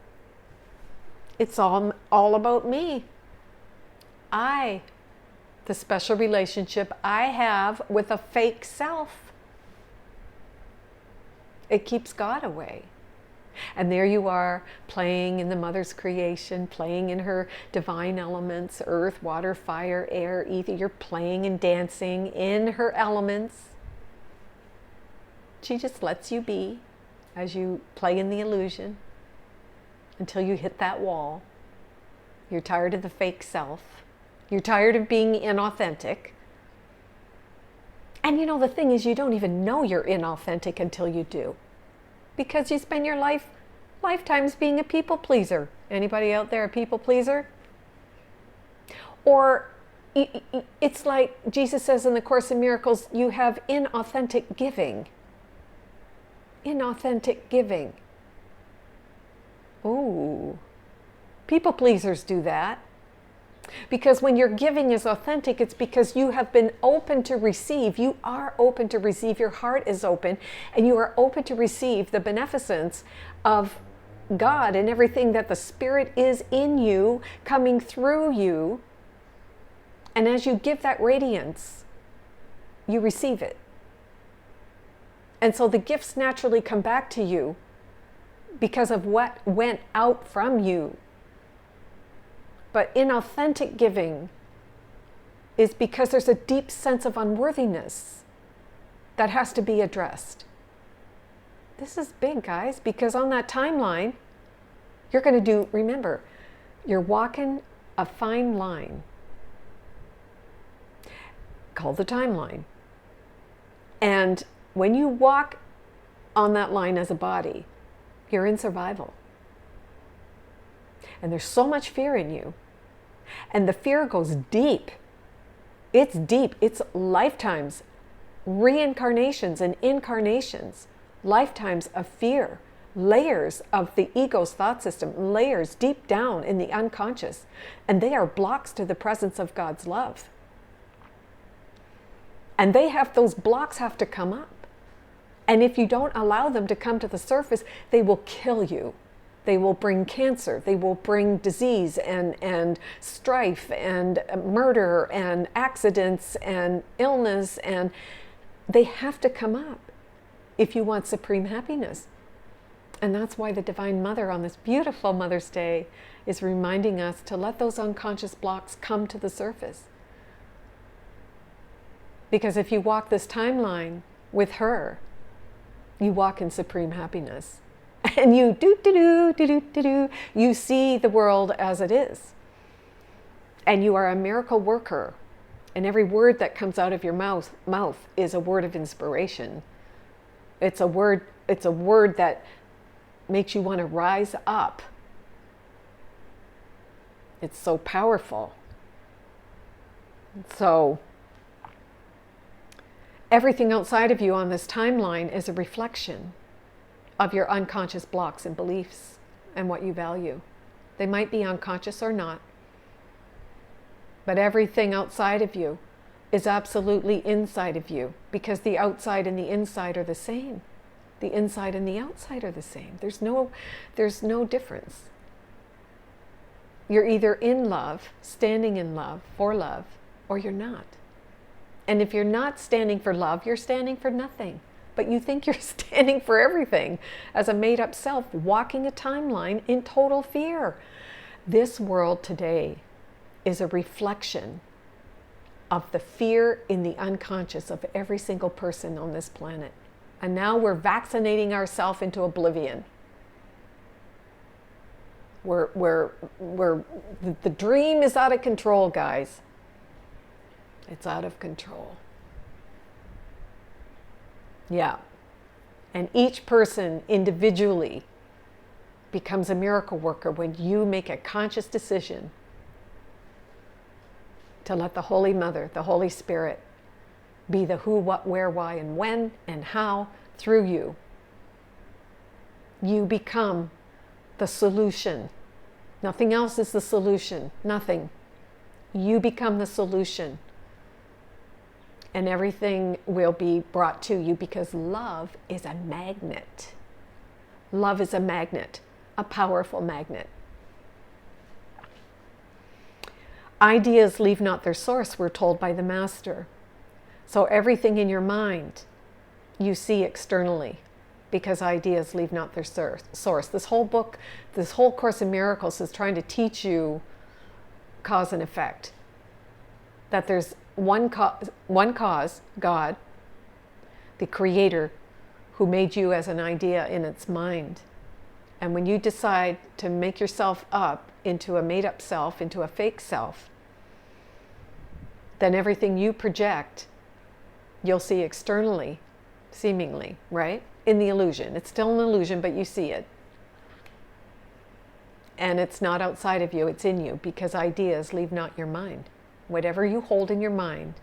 It's all about me. The special relationship I have with a fake self. It keeps God away. And there you are, playing in the mother's creation, playing in her divine elements, earth, water, fire, air, ether. You're playing and dancing in her elements. She just lets you be as you play in the illusion until you hit that wall. You're tired of the fake self. You're tired of being inauthentic. And the thing is, you don't even know you're inauthentic until you do. Because you spend your lifetimes being a people pleaser. Anybody out there a people pleaser? Or it's like Jesus says in the Course in Miracles, you have inauthentic giving. Inauthentic giving. Ooh. People pleasers do that. Because when your giving is authentic, it's because you have been open to receive. You are open to receive. Your heart is open, and you are open to receive the beneficence of God and everything that the Spirit is in you, coming through you. And as you give that radiance, you receive it. And so the gifts naturally come back to you because of what went out from you. But inauthentic giving is because there's a deep sense of unworthiness that has to be addressed. This is big, guys, because on that timeline, you're going to do, remember, you're walking a fine line called the timeline. And when you walk on that line as a body, you're in survival. And there's so much fear in you. And the fear goes deep. It's deep. It's lifetimes, reincarnations and incarnations, lifetimes of fear, layers of the ego's thought system, layers deep down in the unconscious. And they are blocks to the presence of God's love. And those blocks have to come up. And if you don't allow them to come to the surface, they will kill you. They will bring cancer. They will bring disease and strife and murder and accidents and illness. And they have to come up if you want supreme happiness. And that's why the Divine Mother on this beautiful Mother's Day is reminding us to let those unconscious blocks come to the surface. Because if you walk this timeline with her, you walk in supreme happiness. And you you see the world as it is. And you are a miracle worker. And every word that comes out of your mouth is a word of inspiration. It's a word that makes you want to rise up. It's so powerful. So everything outside of you on this timeline is a reflection of your unconscious blocks and beliefs and what you value. They might be unconscious or not, but everything outside of you is absolutely inside of you, because the outside and the inside are the same. The inside and the outside are the same. There's no difference. You're either in love, standing in love, for love, or you're not. And if you're not standing for love, you're standing for nothing. But you think you're standing for everything as a made-up self, walking a timeline in total fear. This world today is a reflection of the fear in the unconscious of every single person on this planet. And now we're vaccinating ourselves into oblivion. The dream is out of control, guys. It's out of control. Yeah. And each person individually becomes a miracle worker when you make a conscious decision to let the Holy Mother, the Holy Spirit, be the who, what, where, why, and when, and how through you. You become the solution. Nothing else is the solution. Nothing. You become the solution. And everything will be brought to you, because love is a magnet. Love is a magnet, a powerful magnet. Ideas leave not their source, we're told by the Master. So everything in your mind you see externally, because ideas leave not their source. This whole book, this whole Course in Miracles is trying to teach you cause and effect. That there's one cause, God, the Creator, who made you as an idea in its mind. And when you decide to make yourself up into a made-up self, into a fake self, then everything you project, you'll see externally, seemingly, right? In the illusion. It's still an illusion, but you see it. And it's not outside of you, it's in you, because ideas leave not your mind. Whatever you hold in your mind,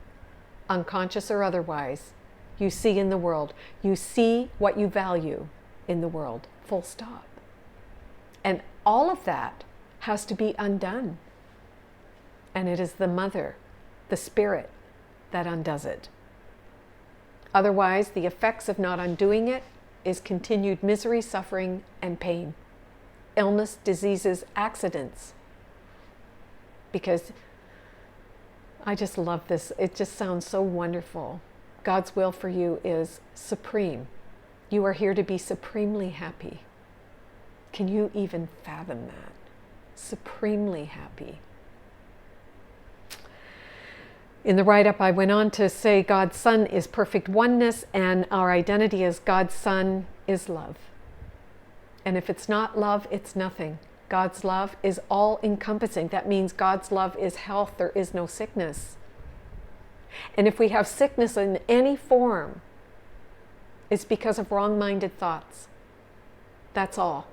unconscious or otherwise, you see in the world. You see what you value in the world, full stop. And all of that has to be undone. And it is the Mother, the Spirit, that undoes it. Otherwise, the effects of not undoing it is continued misery, suffering, and pain. Illness, diseases, accidents. Because I just love this. It just sounds so wonderful. God's will for you is supreme. You are here to be supremely happy. Can you even fathom that? Supremely happy. In the write-up, I went on to say God's Son is perfect oneness, and our identity as God's Son is love. And if it's not love, it's nothing. God's love is all-encompassing. That means God's love is health. There is no sickness. And if we have sickness in any form, it's because of wrong-minded thoughts. That's all.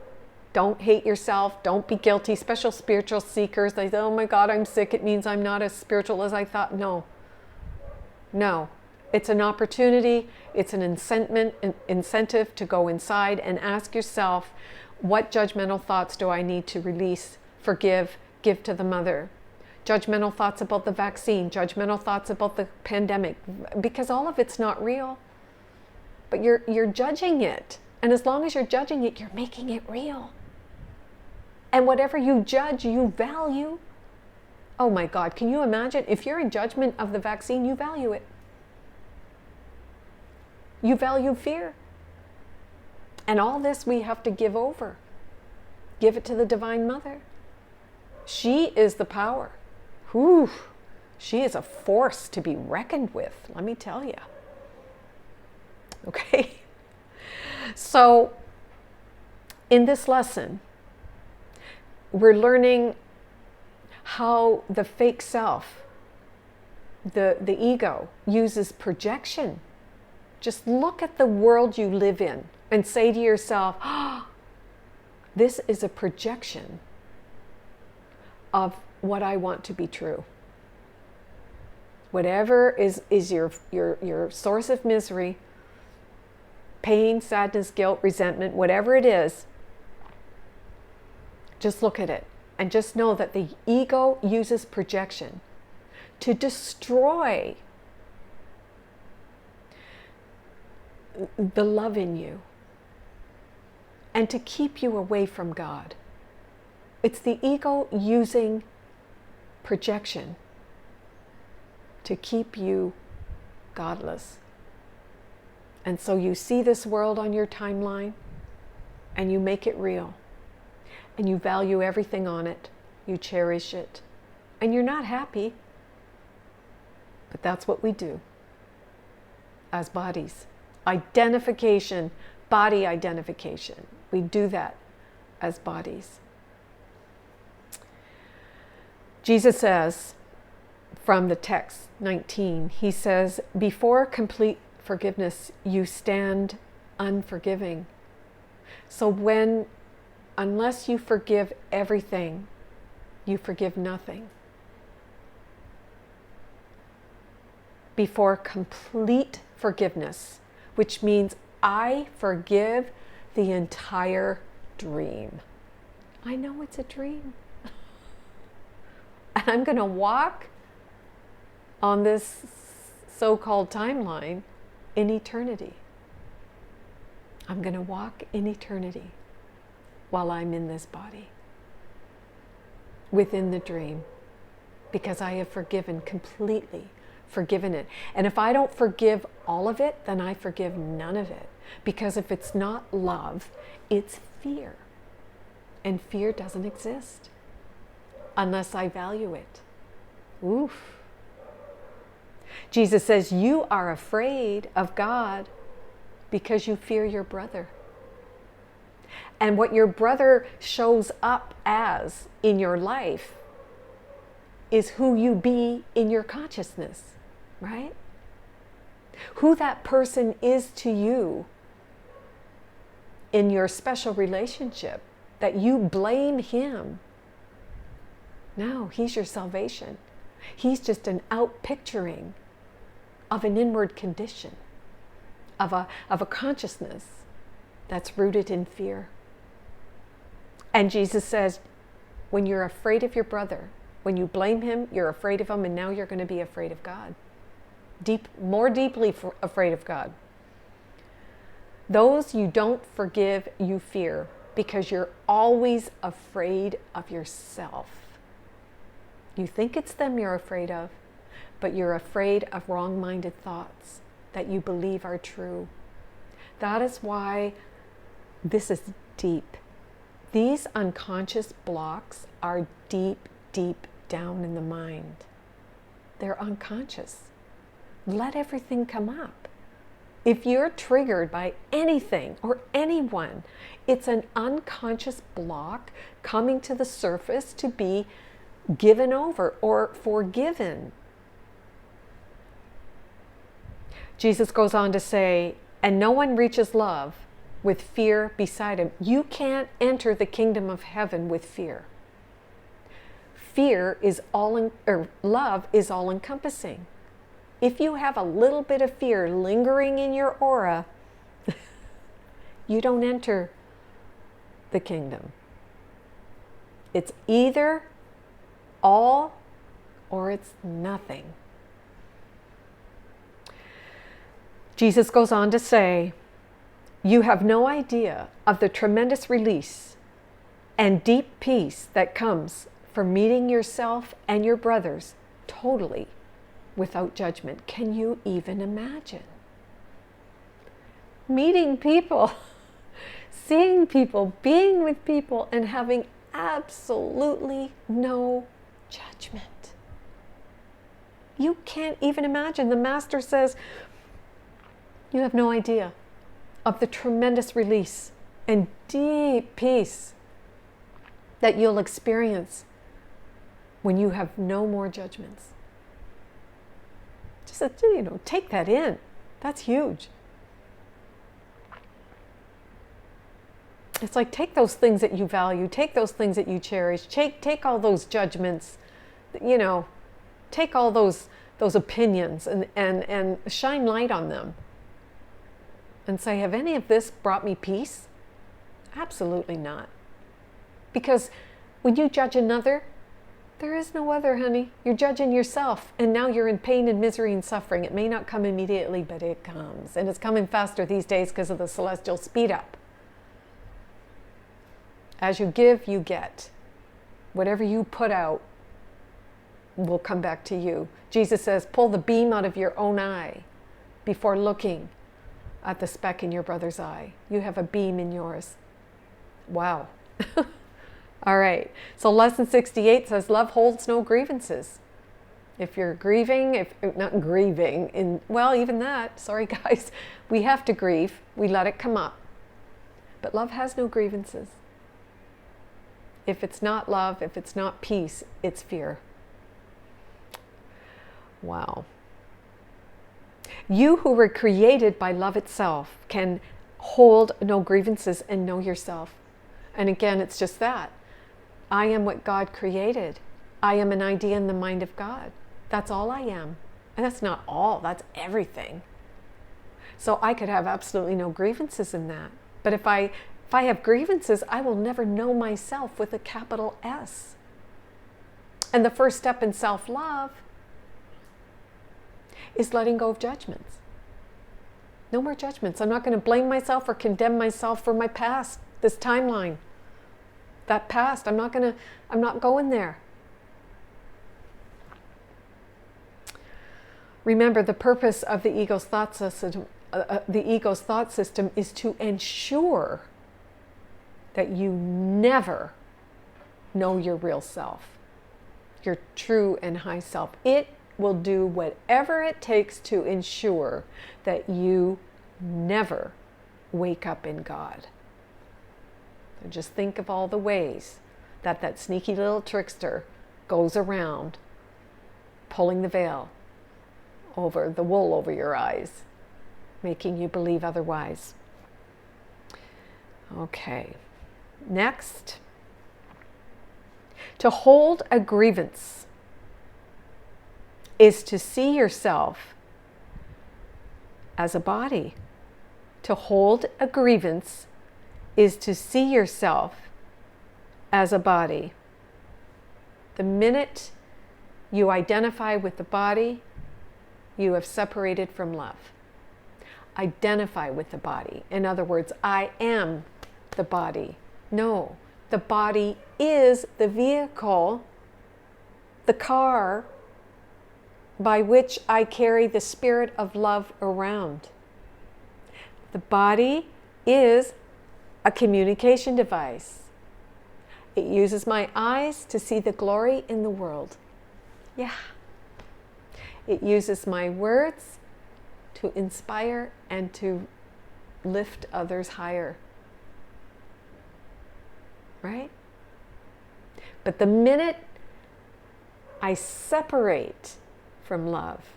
Don't hate yourself. Don't be guilty. Special spiritual seekers, they say, oh my God, I'm sick. It means I'm not as spiritual as I thought. No. No. It's an opportunity. It's an incentive to go inside and ask yourself, what judgmental thoughts do I need to release, forgive, give to the Mother? Judgmental thoughts about the vaccine, judgmental thoughts about the pandemic, because all of it's not real. But you're judging it. And as long as you're judging it, you're making it real. And whatever you judge, you value. Oh my God, can you imagine? If you're in judgment of the vaccine, you value it. You value fear. And all this we have to give over. Give it to the Divine Mother. She is the power. Whew. She is a force to be reckoned with, let me tell you. Okay? So, in this lesson, we're learning how the fake self, the ego, uses projection. Just look at the world you live in and say to yourself, oh, this is a projection of what I want to be true. Whatever is your source of misery, pain, sadness, guilt, resentment, whatever it is, just look at it and just know that the ego uses projection to destroy the love in you and to keep you away from God. It's the ego using projection to keep you godless. And so you see this world on your timeline and you make it real. And you value everything on it. You cherish it. And you're not happy. But that's what we do as bodies. Identification, body identification. We do that as bodies. Jesus says, from the text 19, he says, before complete forgiveness, you stand unforgiving. So unless you forgive everything, you forgive nothing. Before complete forgiveness, which means I forgive the entire dream. I know it's a dream. And I'm going to walk on this so-called timeline in eternity. I'm going to walk in eternity while I'm in this body, within the dream, because I have forgiven completely, forgiven it. And if I don't forgive all of it, then I forgive none of it. Because if it's not love, it's fear. And fear doesn't exist unless I value it. Oof. Jesus says, you are afraid of God because you fear your brother. And what your brother shows up as in your life is who you be in your consciousness, right? Who that person is to you in your special relationship, that you blame him. No, he's your salvation. He's just an outpicturing of an inward condition, of a consciousness that's rooted in fear. And Jesus says, when you're afraid of your brother, when you blame him, you're afraid of him, and now you're going to be afraid of God. More deeply afraid of God. Those you don't forgive, you fear, because you're always afraid of yourself. You think it's them you're afraid of, but you're afraid of wrong-minded thoughts that you believe are true. That is why this is deep. These unconscious blocks are deep, deep down in the mind. They're unconscious. Let everything come up. If you're triggered by anything or anyone, it's an unconscious block coming to the surface to be given over or forgiven. Jesus goes on to say, and no one reaches love with fear beside him. You can't enter the kingdom of heaven with fear. Fear is love is all encompassing. If you have a little bit of fear lingering in your aura, you don't enter the kingdom. It's either all or it's nothing. Jesus goes on to say, you have no idea of the tremendous release and deep peace that comes from meeting yourself and your brothers totally without judgment. Can you even imagine? Meeting people seeing people, being with people, and having absolutely no judgment. You can't even imagine. The Master says, you have no idea of the tremendous release and deep peace that you'll experience when you have no more judgments. Just, take that in. That's huge. It's like, take those things that you value, take those things that you cherish, take all those judgments, take all those opinions and shine light on them. And say, have any of this brought me peace? Absolutely not. Because when you judge another, there is no other, honey. You're judging yourself, and now you're in pain and misery and suffering. It may not come immediately, but it comes. And it's coming faster these days because of the celestial speed up. As you give, you get. Whatever you put out will come back to you. Jesus says, pull the beam out of your own eye before looking at the speck in your brother's eye. You have a beam in yours. Wow. All right. So lesson 68 says, love holds no grievances. If you're grieving, even that, sorry guys, we have to grieve. We let it come up. But love has no grievances. If it's not love, if it's not peace, it's fear. Wow. You who were created by love itself can hold no grievances and know yourself. And again, it's just that. I am what God created. I am an idea in the mind of God. That's all I am. And that's not all, that's everything. So I could have absolutely no grievances in that. But if I have grievances, I will never know myself with a capital S. And the first step in self-love is letting go of judgments. No more judgments. I'm not going to blame myself or condemn myself for my past, this timeline. That past, I'm not going there. Remember, the purpose of the ego's thought system, is to ensure that you never know your real self, your true and high self. It will do whatever it takes to ensure that you never wake up in God. And just think of all the ways that sneaky little trickster goes around pulling the veil over the wool over your eyes, making you believe otherwise. Okay, next. To hold a grievance is to see yourself as a body. To hold a grievance is to see yourself as a body. The minute you identify with the body, you have separated from love. Identify with the body. In other words, I am the body. No, the body is the vehicle, the car by which I carry the spirit of love around. The body is a communication device. It uses my eyes to see the glory in the world. Yeah. It uses my words to inspire and to lift others higher. Right? But the minute I separate from love,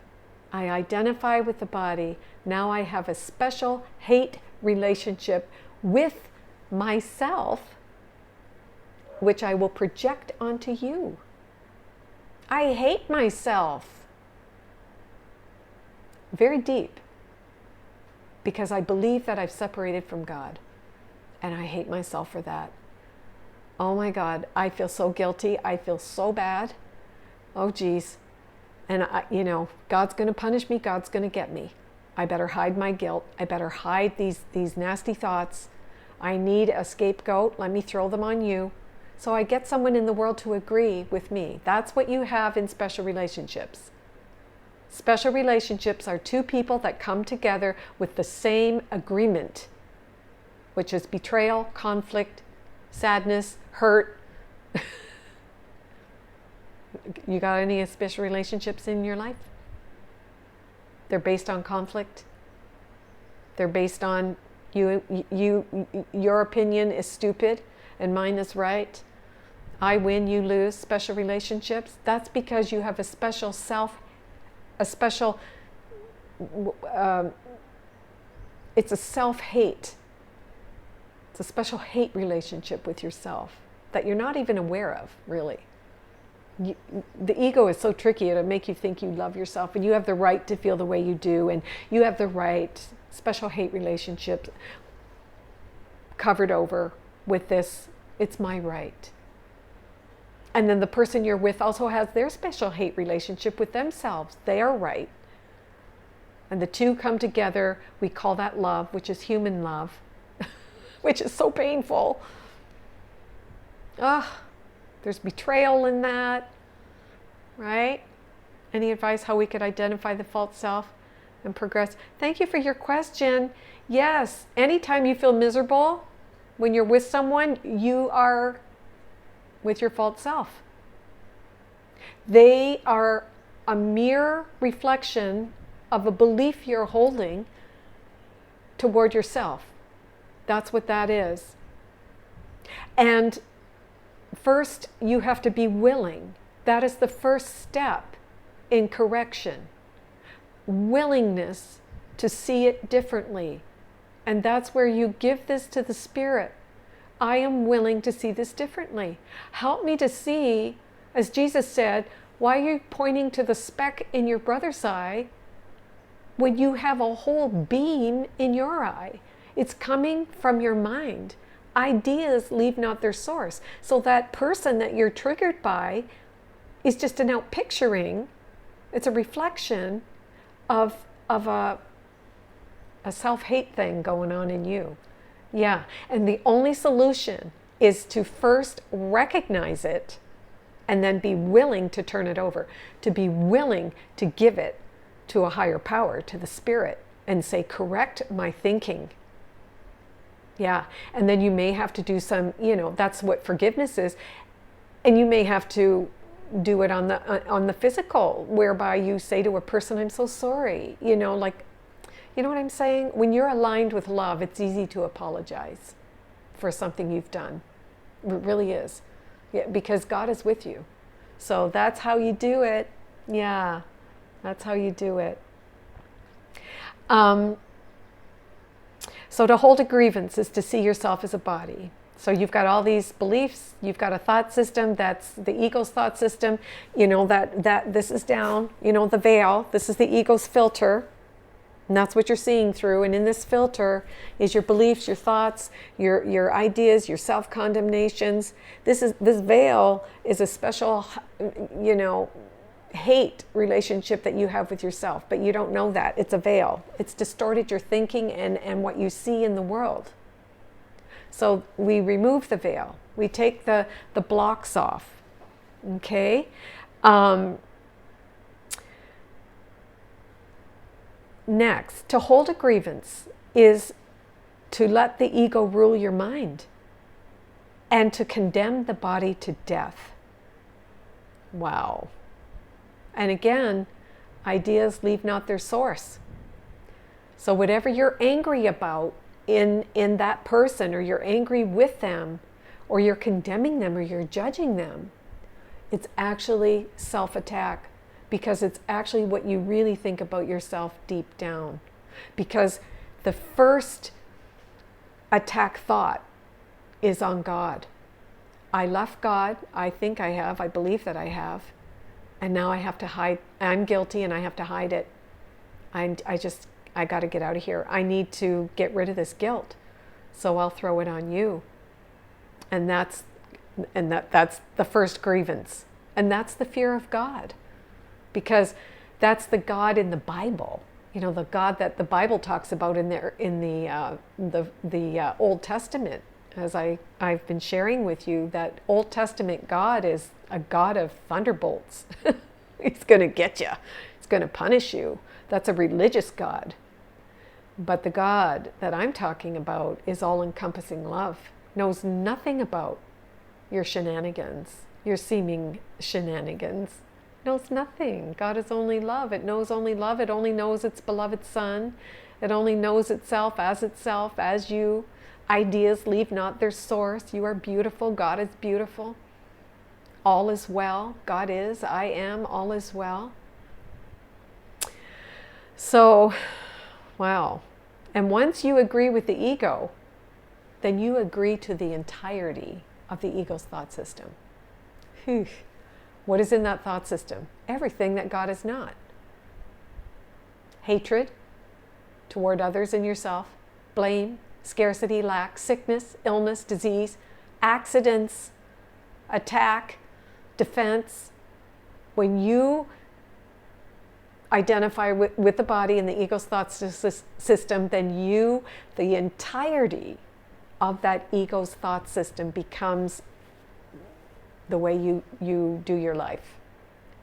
I identify with the body, now I have a special hate relationship with myself, which I will project onto you. I hate myself. Very deep. Because I believe that I've separated from God. And I hate myself for that. Oh my God, I feel so guilty. I feel so bad. Oh geez. And God's going to punish me. God's going to get me. I better hide my guilt. I better hide these nasty thoughts. I need a scapegoat. Let me throw them on you. So I get someone in the world to agree with me. That's what you have in special relationships. Special relationships are two people that come together with the same agreement. which is betrayal, conflict, sadness, hurt. You got any special relationships in your life? They're based on conflict. They're based on your opinion is stupid and mine is right. I win, you lose. Special relationships. That's because you have a special it's a self-hate. It's a special hate relationship with yourself that you're not even aware of, really. The ego is so tricky. It'll make you think you love yourself and you have the right to feel the way you do and you have the right. Special hate relationships covered over with this, it's my right. And then the person you're with also has their special hate relationship with themselves. They are right. And the two come together. We call that love, which is human love, which is so painful. There's betrayal in that, right? Any advice how we could identify the false self and progress? Thank you for your question. Yes, anytime you feel miserable, when you're with someone, you are with your false self. They are a mere reflection of a belief you're holding toward yourself. That's what that is. And first, you have to be willing. That is the first step in correction. Willingness to see it differently. And that's where you give this to the Spirit. I am willing to see this differently. Help me to see, as Jesus said, why are you pointing to the speck in your brother's eye when you have a whole beam in your eye? It's coming from your mind. Ideas leave not their source. So that person that you're triggered by is just an outpicturing. It's a reflection of a self-hate thing going on in you. Yeah, and the only solution is to first recognize it and then be willing to turn it over, to be willing to give it to a higher power, to the Spirit, and say, correct my thinking. Yeah, and then you may have to do some, that's what forgiveness is, and you may have to do it on the physical, whereby you say to a person, I'm so sorry, you know what I'm saying? When you're aligned with love, it's easy to apologize for something you've done. It really is. Yeah, because God is with you. So that's how you do it. Yeah, that's how you do it. So to hold a grievance is to see yourself as a body. So you've got all these beliefs, you've got a thought system, that's the ego's thought system, that this is down, the veil, this is the ego's filter. And that's what you're seeing through. And in this filter is your beliefs, your thoughts, your ideas, your self-condemnations. This veil is a special, hate relationship that you have with yourself. But you don't know that. It's a veil. It's distorted your thinking and what you see in the world. So we remove the veil. We take the blocks off. Okay? Next, to hold a grievance is to let the ego rule your mind and to condemn the body to death. Wow. And again, ideas leave not their source. So whatever you're angry about in that person, or you're angry with them, or you're condemning them, or you're judging them, it's actually self-attack. Because it's actually what you really think about yourself deep down. Because the first attack thought is on God. I left God, I think I have, I believe that I have, and now I have to hide. I'm guilty and I have to hide it. I got to get out of here. I need to get rid of this guilt. So I'll throw it on you. And that's the first grievance. And that's the fear of God. Because that's the God in the Bible, the God that the Bible talks about in the Old Testament. As I've been sharing with you, that Old Testament God is a God of thunderbolts. He's going to get you. He's going to punish you. That's a religious God. But the God that I'm talking about is all-encompassing love, knows nothing about your shenanigans, your seeming shenanigans. Knows nothing. God is only love. It knows only love. It only knows its beloved Son. It only knows itself, as you. Ideas leave not their source. You are beautiful. God is beautiful. All is well. God is, I am, all is well. So, wow. And once you agree with the ego, then you agree to the entirety of the ego's thought system. Whew. What is in that thought system? Everything that God is not. Hatred toward others and yourself, blame, scarcity, lack, sickness, illness, disease, accidents, attack, defense. When you identify with the body and the ego's thought system, then the entirety of that ego's thought system becomes the way you do your life.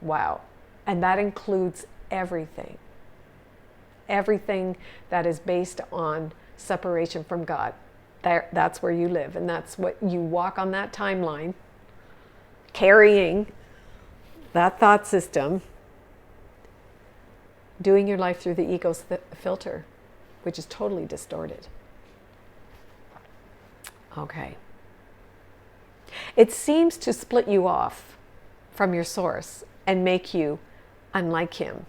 Wow. And that includes everything. Everything that is based on separation from God. That's where you live, and that's what you walk on that timeline, carrying that thought system, doing your life through the ego's filter, which is totally distorted. Okay. It seems to split you off from your source and make you unlike him.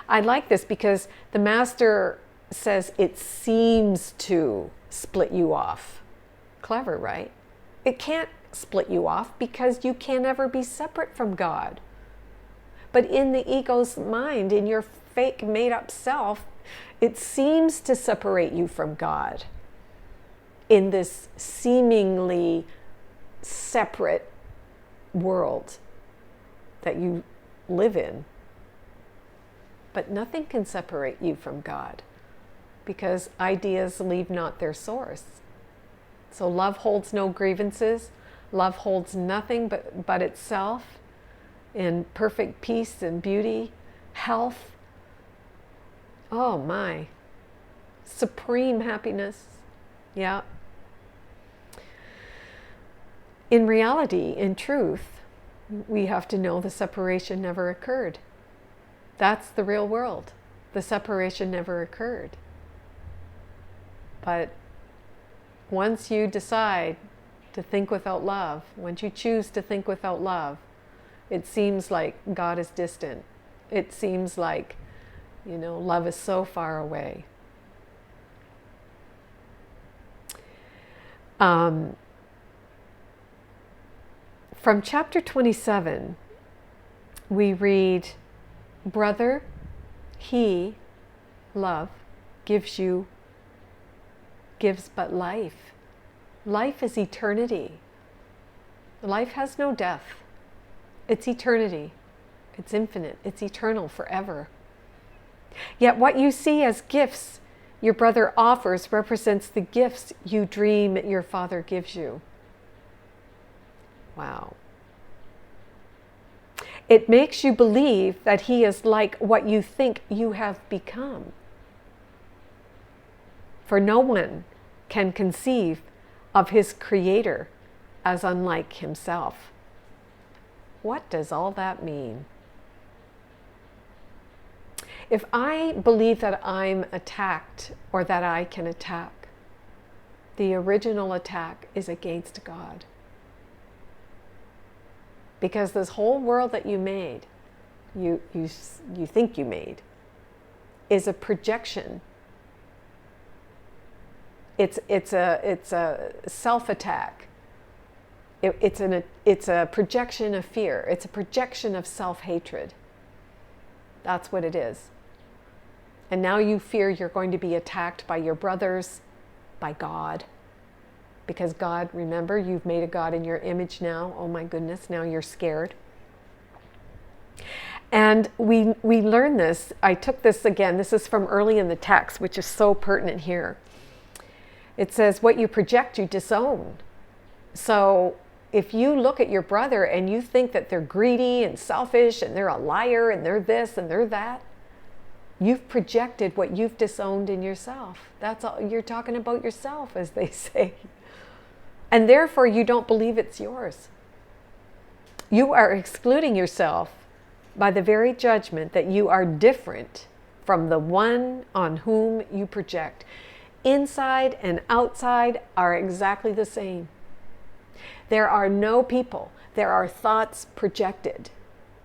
I like this because the master says it seems to split you off. Clever, right? It can't split you off because you can never be separate from God. But in the ego's mind, in your fake made-up self, it seems to separate you from God in this seemingly separate world that you live in. But nothing can separate you from God because ideas leave not their source. So love holds no grievances. Love holds nothing but itself in perfect peace and beauty, health. Oh my. Supreme happiness. Yeah. In reality, in truth, we have to know the separation never occurred. That's the real world. The separation never occurred. But once you decide to think without love, once you choose to think without love, it seems like God is distant. It seems like, love is so far away. From chapter 27, we read, "Brother, he, love, gives but life. Life is eternity. Life has no death. It's eternity. It's infinite. It's eternal forever. Yet what you see as gifts your brother offers represents the gifts you dream your father gives you." Wow. It makes you believe that he is like what you think you have become. For no one can conceive of his creator as unlike himself. What does all that mean? If I believe that I'm attacked or that I can attack, the original attack is against God. Because this whole world that you made, you think you made, is a projection. It's a self-attack. It's a projection of fear. It's a projection of self-hatred. That's what it is. And now you fear you're going to be attacked by your brothers, by God. Because God, remember, you've made a God in your image now. Oh my goodness, now you're scared. And we learn this. I took this again. This is from early in the text, which is so pertinent here. It says, what you project, you disown. So if you look at your brother and you think that they're greedy and selfish and they're a liar and they're this and they're that, You've projected what you've disowned in yourself. That's all. You're talking about yourself, as they say. And therefore, you don't believe it's yours. You are excluding yourself by the very judgment that you are different from the one on whom you project. Inside and outside are exactly the same. There are no people. There are thoughts projected.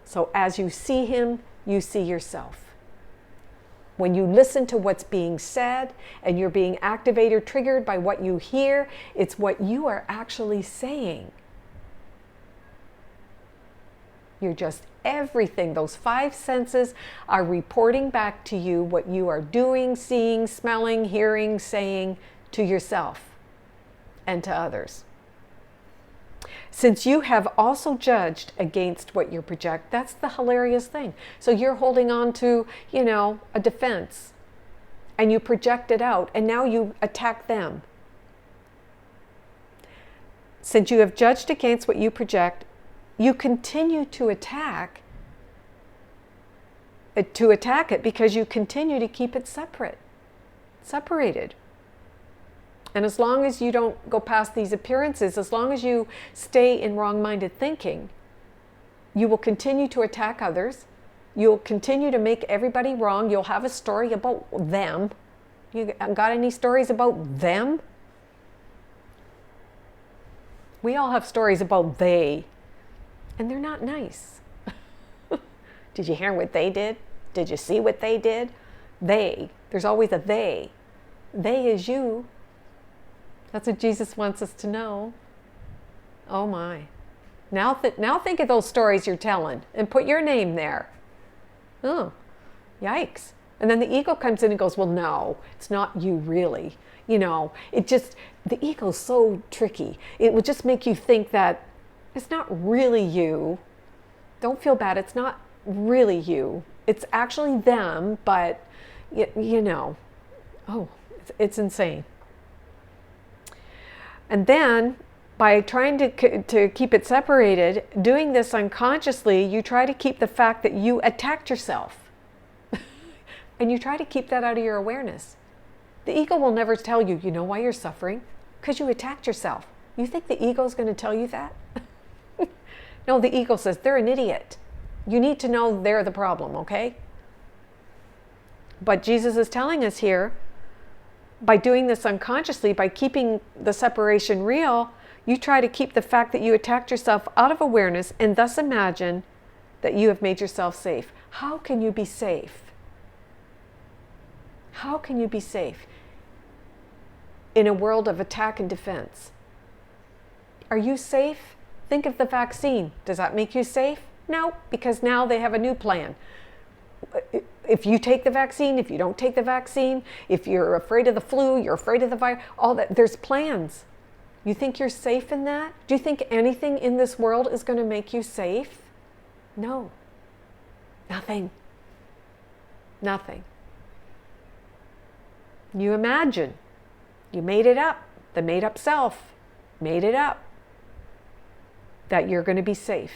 So as you see him, you see yourself. When you listen to what's being said and you're being activated or triggered by what you hear, it's what you are actually saying. You're just everything. Those 5 senses are reporting back to you what you are doing, seeing, smelling, hearing, saying to yourself and to others. Since you have also judged against what you project, that's the hilarious thing. So you're holding on to, a defense, and you project it out, and now you attack them. Since you have judged against what you project, you continue to attack it because you continue to keep it separated. And as long as you don't go past these appearances, as long as you stay in wrong-minded thinking, you will continue to attack others. You'll continue to make everybody wrong. You'll have a story about them. You got any stories about them? We all have stories about they, and they're not nice. Did you hear what they did? Did you see what they did? They. There's always a they. They is you. That's what Jesus wants us to know. Oh my. Now think of those stories you're telling and put your name there. Oh, yikes. And then the ego comes in and goes, well, no, it's not you really. The ego's so tricky. It will just make you think that it's not really you. Don't feel bad. It's not really you. It's actually them, but, it's insane. And then, by trying to keep it separated, doing this unconsciously, you try to keep the fact that you attacked yourself. And you try to keep that out of your awareness. The ego will never tell you, you know why you're suffering? Because you attacked yourself. You think the ego's going to tell you that? No, the ego says, they're an idiot. You need to know they're the problem, okay? But Jesus is telling us here, by doing this unconsciously, by keeping the separation real, you try to keep the fact that you attacked yourself out of awareness and thus imagine that you have made yourself safe. How can you be safe? How can you be safe in a world of attack and defense? Are you safe? Think of the vaccine. Does that make you safe? No, because now they have a new plan. If you take the vaccine, if you don't take the vaccine, if you're afraid of the flu, you're afraid of the virus, all that, there's plans. You think you're safe in that? Do you think anything in this world is going to make you safe? No. Nothing. Nothing. You imagine. You made it up. The made up self made it up. That you're going to be safe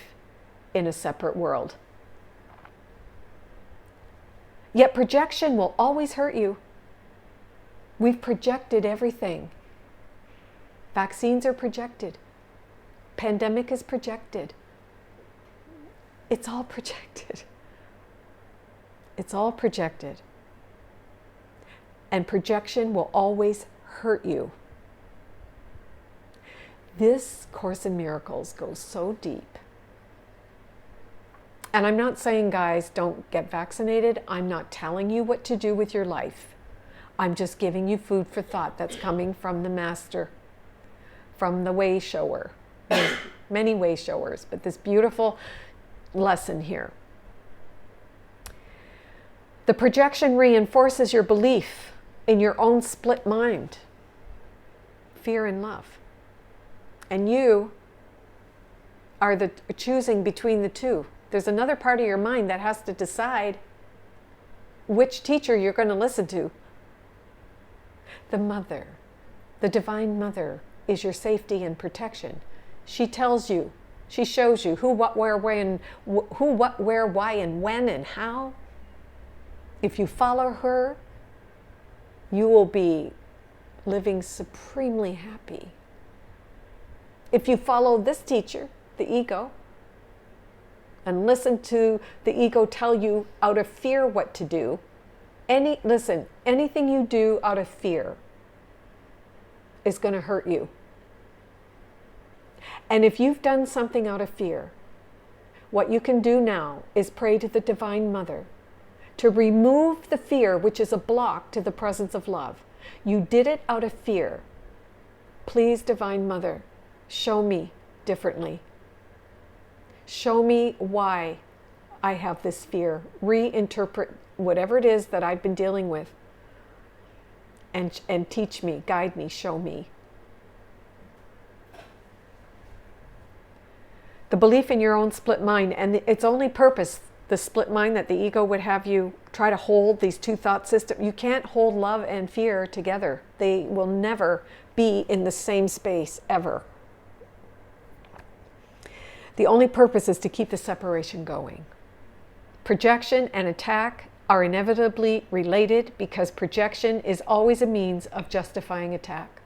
in a separate world. Yet projection will always hurt you. We've projected everything. Vaccines are projected. Pandemic is projected. It's all projected. It's all projected. And projection will always hurt you. This Course in Miracles goes so deep. And I'm not saying, guys, don't get vaccinated. I'm not telling you what to do with your life. I'm just giving you food for thought that's coming from the Master, from the way shower. There's many way showers, but this beautiful lesson here. The projection reinforces your belief in your own split mind, fear and love. And you are choosing between the two. There's another part of your mind that has to decide which teacher you're going to listen to. The Mother, the Divine Mother, is your safety and protection. She tells you, she shows you who, what, where, when, why, and when, and how. If you follow her, you will be living supremely happy. If you follow this teacher, the ego, and listen to the ego tell you out of fear what to do, anything you do out of fear is going to hurt you. And if you've done something out of fear, what you can do now is pray to the Divine Mother to remove the fear, which is a block to the presence of love. You did it out of fear. Please, Divine Mother, show me differently. Show me why I have this fear. Reinterpret whatever it is that I've been dealing with. And teach me, guide me, show me. The belief in your own split mind, and its only purpose, the split mind, that the ego would have you try to hold these two thought systems. You can't hold love and fear together. They will never be in the same space, ever. The only purpose is to keep the separation going. Projection and attack are inevitably related because projection is always a means of justifying attack.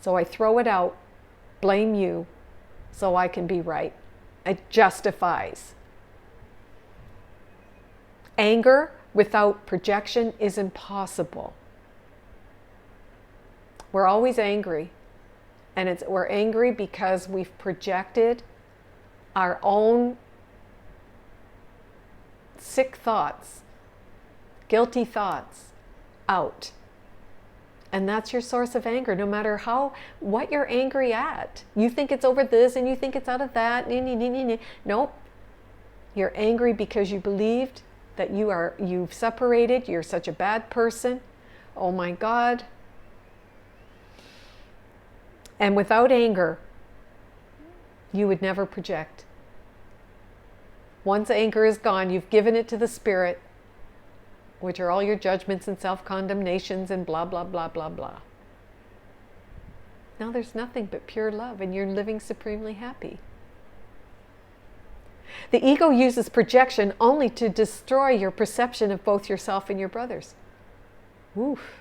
So I throw it out, blame you, so I can be right. It justifies. Anger without projection is impossible. We're always angry, and we're angry because we've projected our own sick thoughts, guilty thoughts out. And that's your source of anger, no matter what you're angry at. You think it's over this and you think it's out of that. Nope. You're angry because you believed that you've separated, you're such a bad person. Oh my God. And without anger, you would never project. Once anger is gone, you've given it to the spirit, which are all your judgments and self-condemnations and blah, blah, blah, blah, blah. Now there's nothing but pure love, and you're living supremely happy. The ego uses projection only to destroy your perception of both yourself and your brothers. Oof.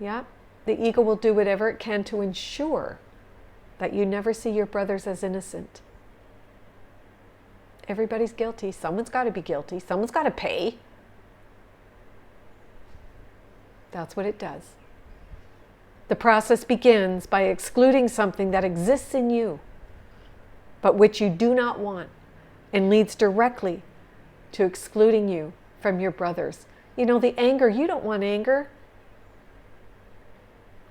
Yeah, the ego will do whatever it can to ensure that you never see your brothers as innocent. Everybody's guilty. Someone's got to be guilty. Someone's got to pay. That's what it does. The process begins by excluding something that exists in you, but which you do not want, and leads directly to excluding you from your brothers. You know, the anger, you don't want anger.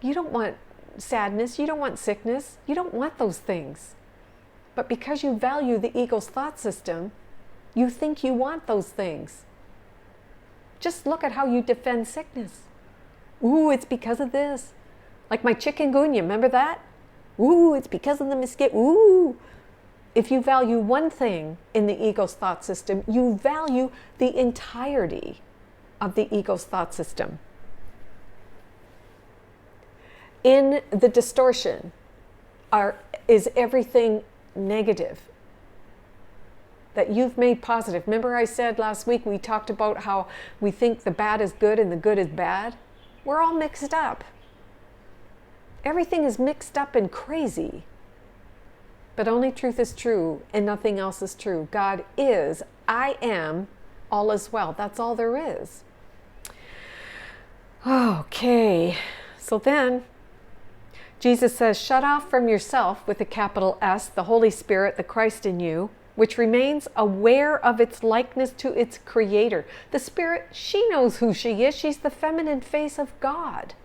You don't want sadness. You don't want sickness. You don't want those things. But because you value the ego's thought system, you think you want those things. Just look at how you defend sickness. Ooh, it's because of this. Like my chikungunya, remember that? Ooh, it's because of the mosquito. Ooh. If you value one thing in the ego's thought system, you value the entirety of the ego's thought system. In the distortion is everything negative that you've made positive. Remember I said last week, we talked about how we think the bad is good and the good is bad? We're all mixed up. Everything is mixed up and crazy. But only truth is true and nothing else is true. God is, I am, all is well. That's all there is. Okay, so then Jesus says, shut off from yourself, with a capital S, the Holy Spirit, the Christ in you, which remains aware of its likeness to its Creator. The Spirit, she knows who she is. She's the feminine face of God.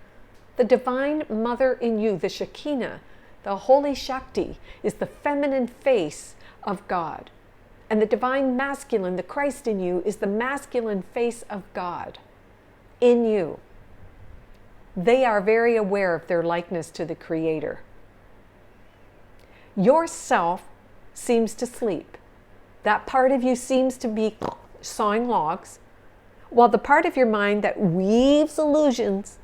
The Divine Mother in you, the Shekinah, the Holy Shakti, is the feminine face of God. And the Divine Masculine, the Christ in you, is the masculine face of God in you. They are very aware of their likeness to the Creator. Yourself seems to sleep. That part of you seems to be sawing logs, while the part of your mind that weaves illusions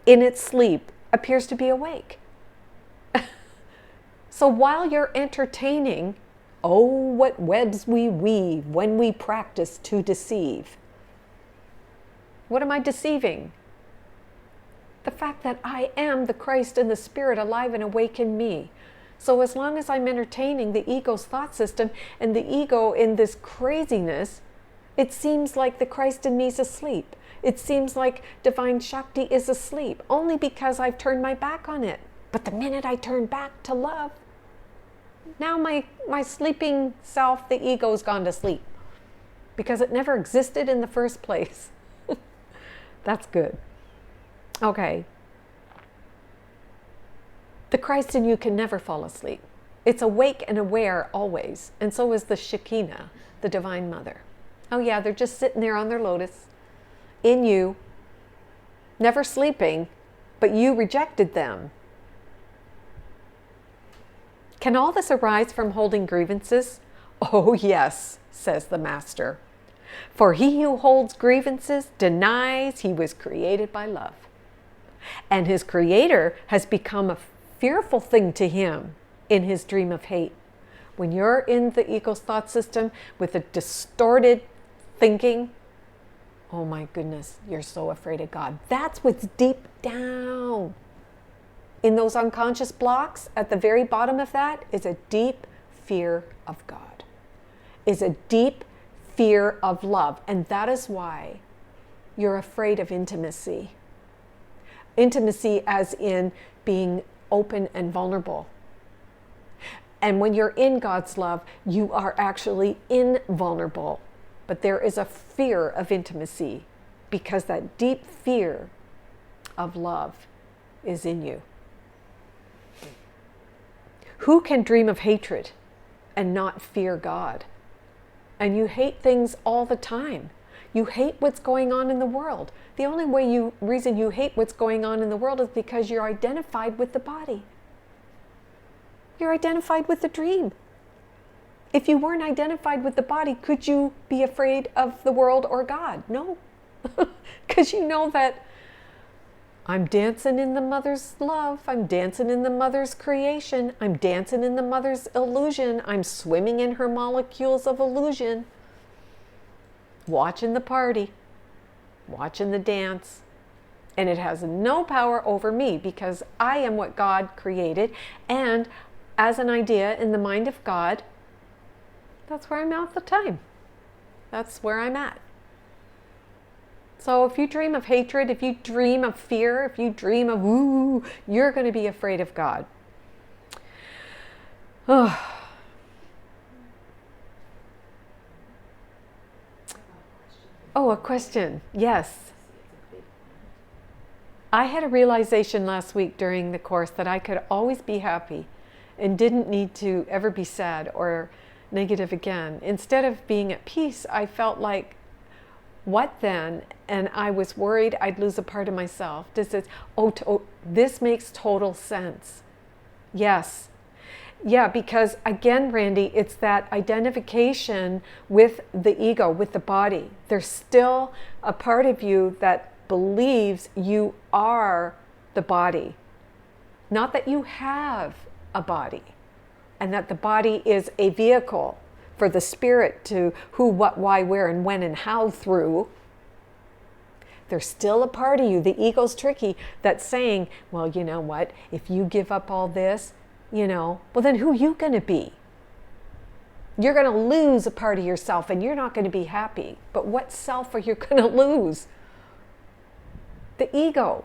in its sleep appears to be awake. So while you're entertaining, oh, what webs we weave when we practice to deceive. What am I deceiving? The fact that I am the Christ and the Spirit alive and awake in me. So as long as I'm entertaining the ego's thought system and the ego in this craziness, it seems like the Christ in me is asleep. It seems like divine Shakti is asleep, only because I've turned my back on it. But the minute I turn back to love, now my sleeping self, the ego's gone to sleep. Because it never existed in the first place. That's good. Okay. The Christ in you can never fall asleep. It's awake and aware always. And so is the Shekinah, the Divine Mother. Oh yeah, they're just sitting there on their lotus in you, never sleeping, but you rejected them. Can all this arise from holding grievances? Oh yes, says the Master. For he who holds grievances denies he was created by love. And his creator has become a fearful thing to him in his dream of hate. When you're in the ego's thought system with a distorted thinking, oh my goodness, you're so afraid of God. That's what's deep down. In those unconscious blocks, at the very bottom of that is a deep fear of God, is a deep fear of love. And that is why you're afraid of intimacy. Intimacy as in being open and vulnerable. And when you're in God's love, you are actually invulnerable. But there is a fear of intimacy because that deep fear of love is in you. Who can dream of hatred and not fear God? And you hate things all the time. You hate what's going on in the world. The only reason you hate what's going on in the world is because you're identified with the body. You're identified with the dream. If you weren't identified with the body, could you be afraid of the world or God? No. Because you know that I'm dancing in the mother's love. I'm dancing in the mother's creation. I'm dancing in the mother's illusion. I'm swimming in her molecules of illusion. Watching the party. Watching the dance. And it has no power over me because I am what God created. And as an idea in the mind of God, that's where I'm at all the time. That's where I'm at. So if you dream of hatred, if you dream of fear, if you dream of ooh, you're going to be afraid of God. Oh, a question. Yes. I had a realization last week during the course that I could always be happy and didn't need to ever be sad or negative again. Instead of being at peace, I felt like, what then? And I was worried I'd lose a part of myself. This makes total sense. Yes. Yeah, because again, Randy, it's that identification with the ego, with the body. There's still a part of you that believes you are the body. Not that you have a body. And that the body is a vehicle for the spirit to who, what, why, where, and when, and how through. There's still a part of you, the ego's tricky, that's saying, well, you know what, if you give up all this, well, then who are you going to be? You're going to lose a part of yourself and you're not going to be happy. But what self are you going to lose? The ego.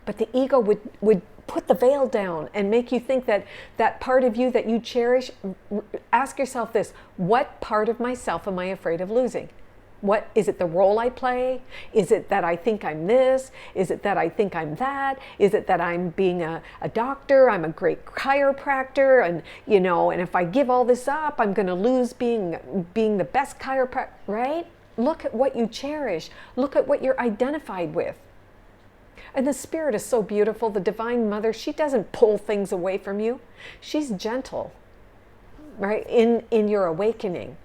But the ego would put the veil down and make you think that that part of you that you cherish, ask yourself this, what part of myself am I afraid of losing? What is it, the role I play? Is it that I think I'm this? Is it that I think I'm that? Is it that I'm being a doctor? I'm a great chiropractor, and and if I give all this up, I'm going to lose being the best chiropractor, right? Look at what you cherish. Look at what you're identified with. And the Spirit is so beautiful. The Divine Mother, she doesn't pull things away from you. She's gentle, right, in your awakening.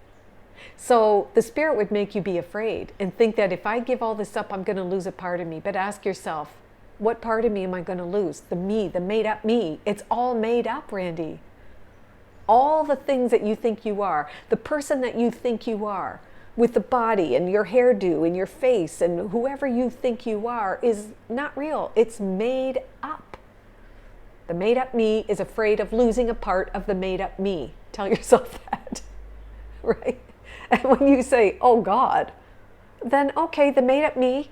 So the Spirit would make you be afraid and think that if I give all this up, I'm going to lose a part of me. But ask yourself, what part of me am I going to lose? The me, the made up me. It's all made up, Randy. All the things that you think you are, the person that you think you are, with the body and your hairdo and your face and whoever you think you are is not real. It's made up. The made up me is afraid of losing a part of the made up me. Tell yourself that, right? And when you say, oh God, then okay, the made up me,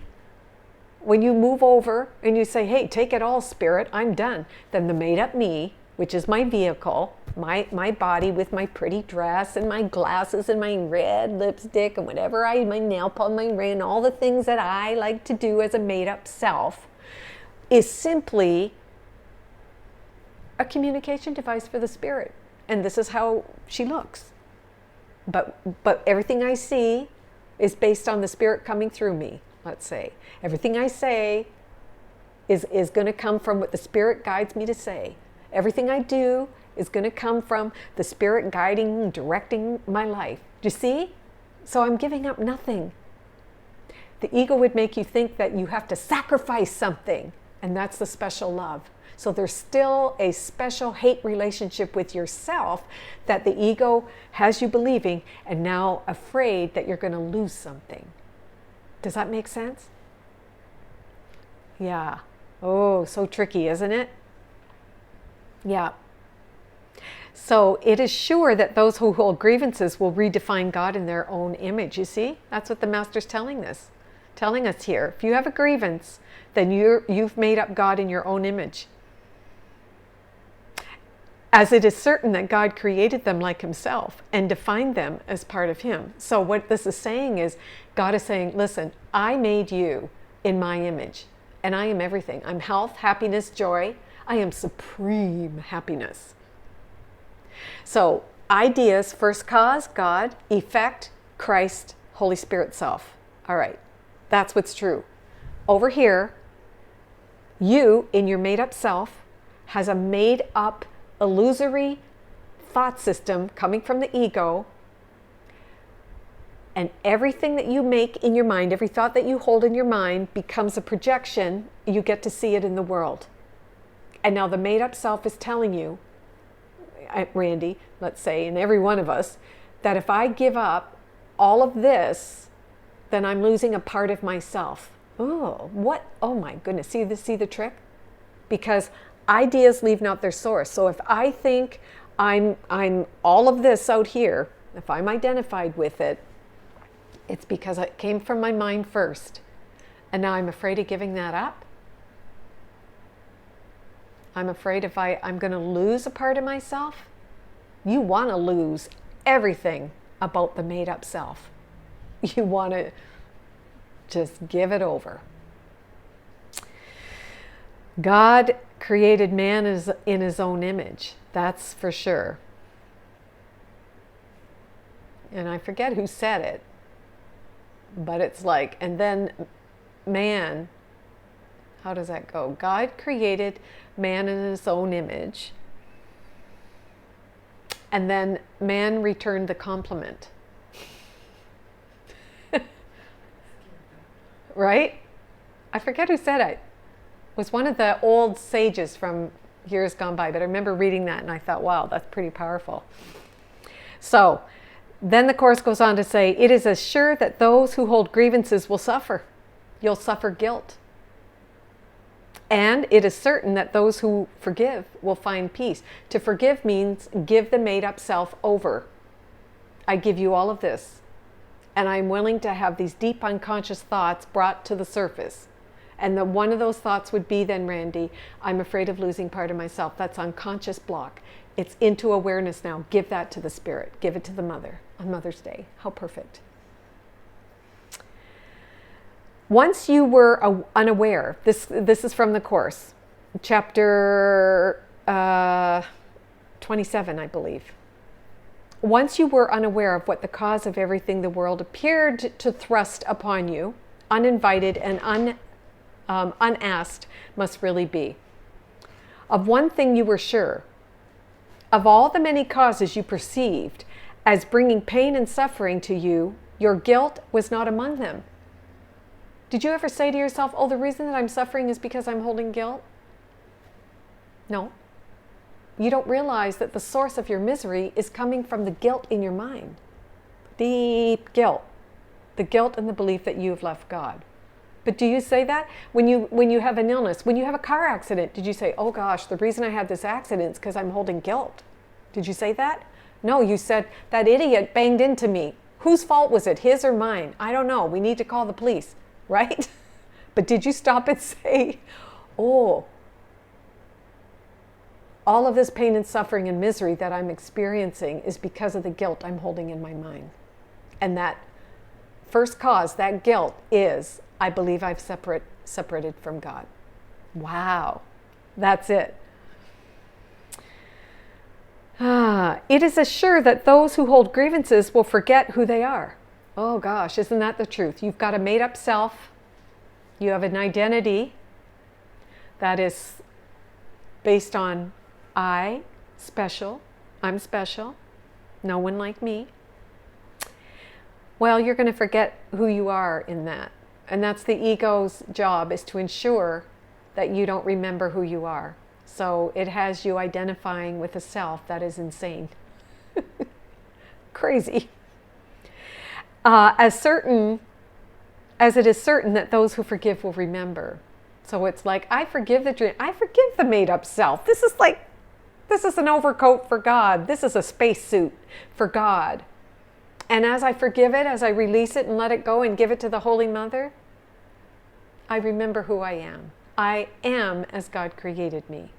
when you move over and you say, hey, take it all, spirit, I'm done, then the made up me, which is my vehicle, my body with my pretty dress and my glasses and my red lipstick and whatever, my nail polish, my ring, all the things that I like to do as a made up self, is simply a communication device for the spirit. And this is how she looks. But everything I see is based on the spirit coming through me, let's say. Everything I say is going to come from what the spirit guides me to say. Everything I do is going to come from the spirit guiding, directing my life. Do you see? So I'm giving up nothing. The ego would make you think that you have to sacrifice something, and that's the special love. So there's still a special hate relationship with yourself that the ego has you believing, and now afraid that you're going to lose something. Does that make sense? Yeah. Oh, so tricky, isn't it? Yeah. So it is sure that those who hold grievances will redefine God in their own image. You see? That's what the Master's telling us here. If you have a grievance, then you've made up God in your own image. As it is certain that God created them like himself and defined them as part of him. So what this is saying is, God is saying, listen, I made you in my image, and I am everything. I'm health, happiness, joy. I am supreme happiness. So ideas, first cause, God, effect, Christ, Holy Spirit, self. All right, that's what's true. Over here, you in your made up self has a made up illusory thought system coming from the ego, and everything that you make in your mind, every thought that you hold in your mind becomes a projection. You get to see it in the world. And now the made up self is telling you, Randy, let's say, and every one of us, that if I give up all of this, then I'm losing a part of myself. Oh, what? Oh my goodness. See the trick? Because ideas leave not their source. So if I think I'm all of this out here, if I'm identified with it, it's because it came from my mind first. And now I'm afraid of giving that up. I'm afraid if I'm going to lose a part of myself. You want to lose everything about the made up self. You want to just give it over. God created man in his own image. That's for sure. And I forget who said it. But it's like, and then man, how does that go? God created man in his own image. And then man returned the compliment. Right? I forget who said it. It was one of the old sages from years gone by, but I remember reading that and I thought, wow, that's pretty powerful. So then the Course goes on to say, it is as sure that those who hold grievances will suffer. You'll suffer guilt. And it is certain that those who forgive will find peace. To forgive means give the made up self over. I give you all of this. And I'm willing to have these deep unconscious thoughts brought to the surface. And one of those thoughts would be then, Randy, I'm afraid of losing part of myself. That's unconscious block. It's into awareness now. Give that to the spirit. Give it to the mother on Mother's Day. How perfect. Once you were unaware, this is from the Course, chapter 27, I believe. Once you were unaware of what the cause of everything the world appeared to thrust upon you, uninvited and unasked must really be. Of one thing you were sure, of all the many causes you perceived as bringing pain and suffering to you, your guilt was not among them. Did you ever say to yourself, oh, the reason that I'm suffering is because I'm holding guilt? No. You don't realize that the source of your misery is coming from the guilt in your mind. Deep guilt. The guilt and the belief that you have left God. But do you say that? When you have an illness, when you have a car accident, did you say, oh gosh, the reason I had this accident is because I'm holding guilt? Did you say that? No, you said, that idiot banged into me. Whose fault was it, his or mine? I don't know. We need to call the police, right? But did you stop and say, oh, all of this pain and suffering and misery that I'm experiencing is because of the guilt I'm holding in my mind. And that first cause, that guilt is, I believe I've separated from God. Wow, that's it. It is assured that those who hold grievances will forget who they are. Oh gosh, isn't that the truth? You've got a made-up self. You have an identity that is based on I'm special, no one like me. Well, you're going to forget who you are in that. And that's the ego's job, is to ensure that you don't remember who you are. So it has you identifying with a self that is insane. Crazy. As it is certain that those who forgive will remember. So it's like, I forgive the dream. I forgive the made-up self. This is an overcoat for God. This is a spacesuit for God. And as I forgive it, as I release it and let it go and give it to the Holy Mother, I remember who I am. I am as God created me.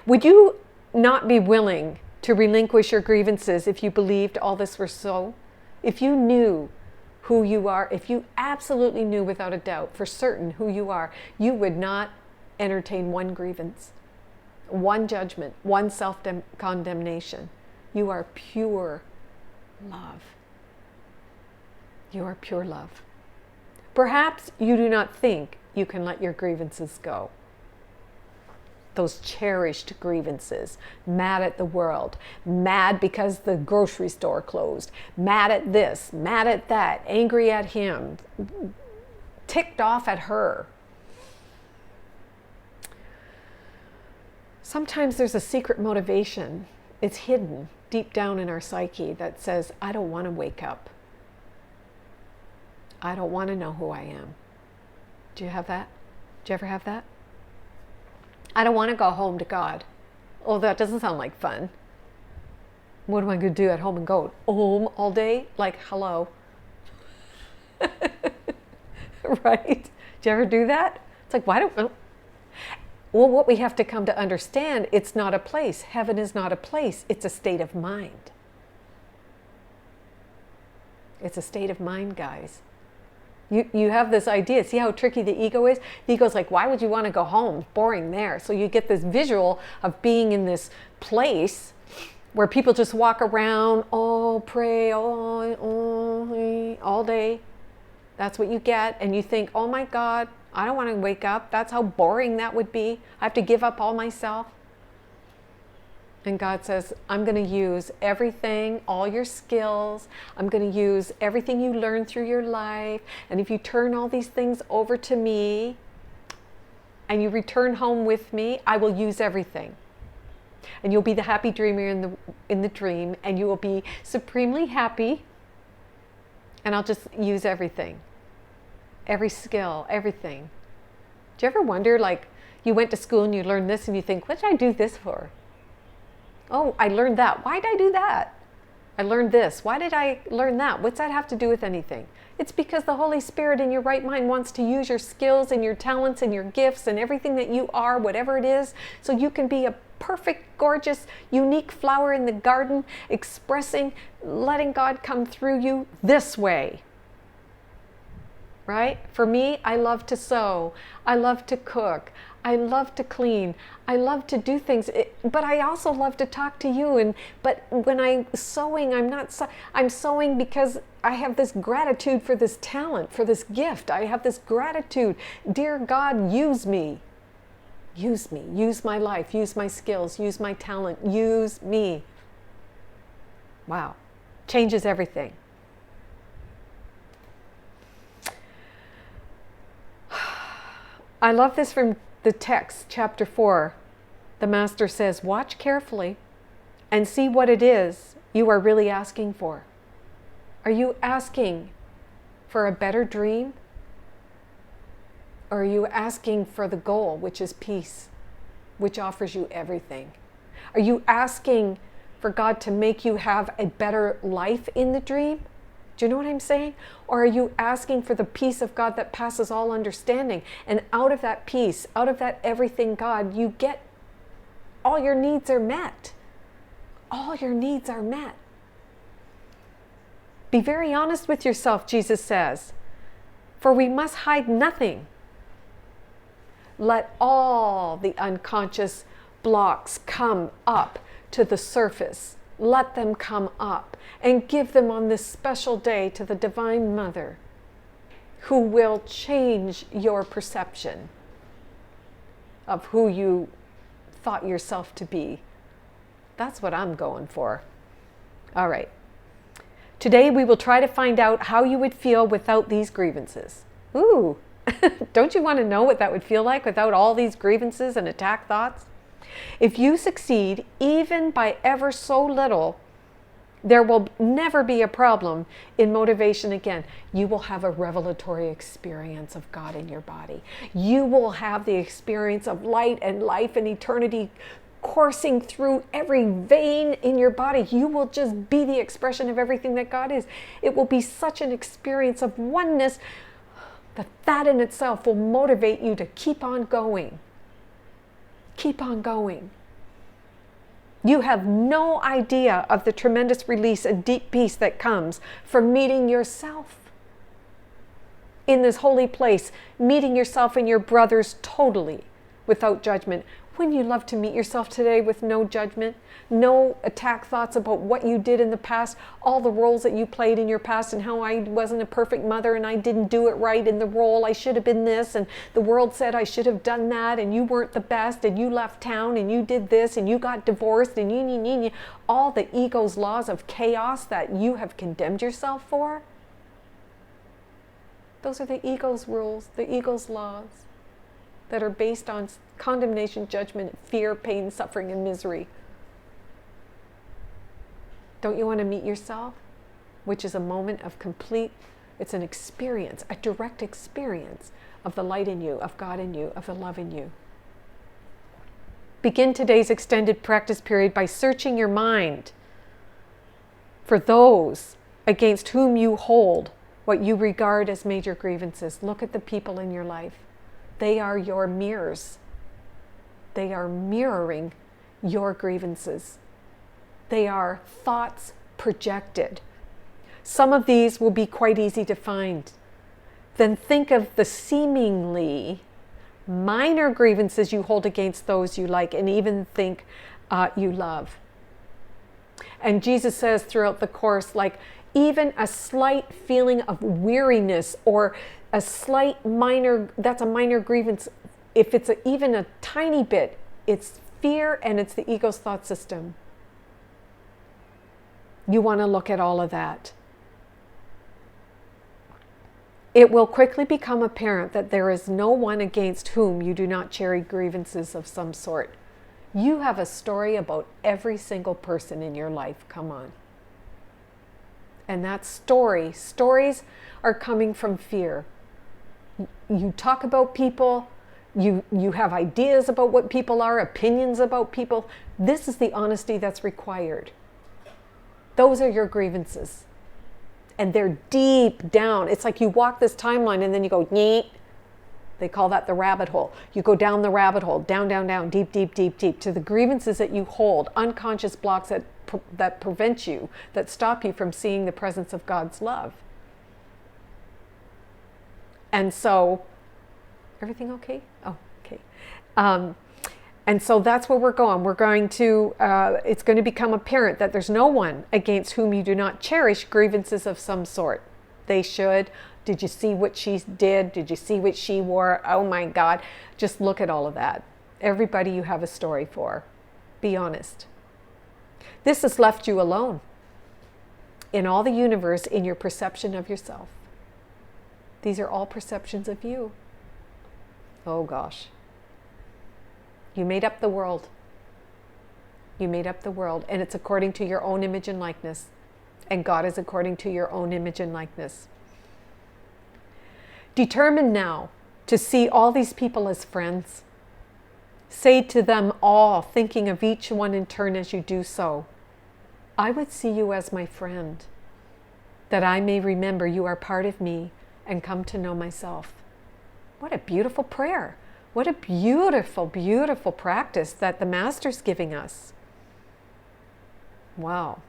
Would you not be willing to relinquish your grievances if you believed all this were so? If you knew who you are, if you absolutely knew without a doubt for certain who you are, you would not entertain one grievance, one judgment, one self-condemnation. You are pure love. You are pure love. Perhaps you do not think you can let your grievances go. Those cherished grievances, mad at the world, mad because the grocery store closed, mad at this, mad at that, angry at him, ticked off at her. Sometimes there's a secret motivation. It's hidden deep down in our psyche that says, I don't want to wake up. I don't want to know who I am. Do you have that? Do you ever have that? I don't want to go home to God. Oh, that doesn't sound like fun. What am I going to do at home and go home all day? Like, hello. Right? Do you ever do that? It's like, why don't... Well, what we have to come to understand, it's not a place. Heaven is not a place. It's a state of mind. It's a state of mind, guys. You have this idea. See how tricky the ego is? The ego's like, why would you want to go home? It's boring there. So you get this visual of being in this place where people just walk around, pray, all day. That's what you get. And you think, oh my God, I don't want to wake up. That's how boring that would be. I have to give up all myself. And God says, I'm going to use everything, all your skills. I'm going to use everything you learned through your life. And if you turn all these things over to me and you return home with me, I will use everything. And you'll be the happy dreamer in the dream, and you will be supremely happy. And I'll just use everything. Every skill, everything. Do you ever wonder, like, you went to school and you learned this and you think, what did I do this for? Oh, I learned that. Why did I do that? I learned this. Why did I learn that? What's that have to do with anything? It's because the Holy Spirit in your right mind wants to use your skills and your talents and your gifts and everything that you are, whatever it is, so you can be a perfect, gorgeous, unique flower in the garden, expressing, letting God come through you this way. Right? For me, I love to sew. I love to cook. I love to clean. I love to do things, but I also love to talk to you. But when I'm sewing, I'm sewing because I have this gratitude for this talent, for this gift. I have this gratitude. Dear God, use me. Use me. Use my life. Use my skills. Use my talent. Use me. Wow. Changes everything. I love this from the text, chapter 4. The Master says, watch carefully and see what it is you are really asking for. Are you asking for a better dream? Or are you asking for the goal, which is peace, which offers you everything? Are you asking for God to make you have a better life in the dream? Do you know what I'm saying? Or are you asking for the peace of God that passes all understanding? And out of that peace, out of that everything God, you get all your needs are met. All your needs are met. Be very honest with yourself, Jesus says, for we must hide nothing. Let all the unconscious blocks come up to the surface. Let them come up and give them on this special day to the Divine Mother, who will change your perception of who you thought yourself to be. That's what I'm going for. All right. Today we will try to find out how you would feel without these grievances. Ooh, don't you want to know what that would feel like without all these grievances and attack thoughts? If you succeed, even by ever so little, there will never be a problem in motivation again. You will have a revelatory experience of God in your body. You will have the experience of light and life and eternity coursing through every vein in your body. You will just be the expression of everything that God is. It will be such an experience of oneness that in itself will motivate you to keep on going. Keep on going. You have no idea of the tremendous release and deep peace that comes from meeting yourself in this holy place, meeting yourself and your brothers totally without judgment. Wouldn't you love to meet yourself today with no judgment, no attack thoughts about what you did in the past, all the roles that you played in your past and how I wasn't a perfect mother and I didn't do it right in the role, I should have been this and the world said I should have done that and you weren't the best and you left town and you did this and you got divorced and you, all the ego's laws of chaos that you have condemned yourself for. Those are the ego's rules, the ego's laws that are based on condemnation, judgment, fear, pain, suffering, and misery. Don't you want to meet yourself? Which is a moment of complete, it's an experience, a direct experience of the light in you, of God in you, of the love in you. Begin today's extended practice period by searching your mind for those against whom you hold what you regard as major grievances. Look at the people in your life. They are your mirrors. They are mirroring your grievances. They are thoughts projected. Some of these will be quite easy to find. Then think of the seemingly minor grievances you hold against those you like and even think you love. And Jesus says throughout the course, like even a slight feeling of weariness or a slight minor, that's a minor grievance. If it's even a tiny bit, it's fear and it's the ego's thought system. You want to look at all of that. It will quickly become apparent that there is no one against whom you do not cherish grievances of some sort. You have a story about every single person in your life. Come on. And that stories are coming from fear. You talk about people, you have ideas about what people are, opinions about people. This is the honesty that's required. Those are your grievances. And they're deep down. It's like you walk this timeline and then you go, yeet. They call that the rabbit hole. You go down the rabbit hole, down, down, down, deep, deep, deep, deep, to the grievances that you hold, unconscious blocks that prevent you, that stop you from seeing the presence of God's love. And so, everything okay? Oh, okay. And so that's where we're going. We're going to, it's going to become apparent that there's no one against whom you do not cherish grievances of some sort. They should. Did you see what she did? Did you see what she wore? Oh my God. Just look at all of that. Everybody you have a story for. Be honest. This has left you alone in all the universe in your perception of yourself. These are all perceptions of you. Oh gosh. You made up the world. You made up the world, and it's according to your own image and likeness. and God is according to your own image and likeness. Determine now to see all these people as friends. Say to them all, thinking of each one in turn as you do so, I would see you as my friend, that I may remember you are part of me and come to know myself. What a beautiful prayer. What a beautiful, beautiful practice that the Master's giving us. Wow.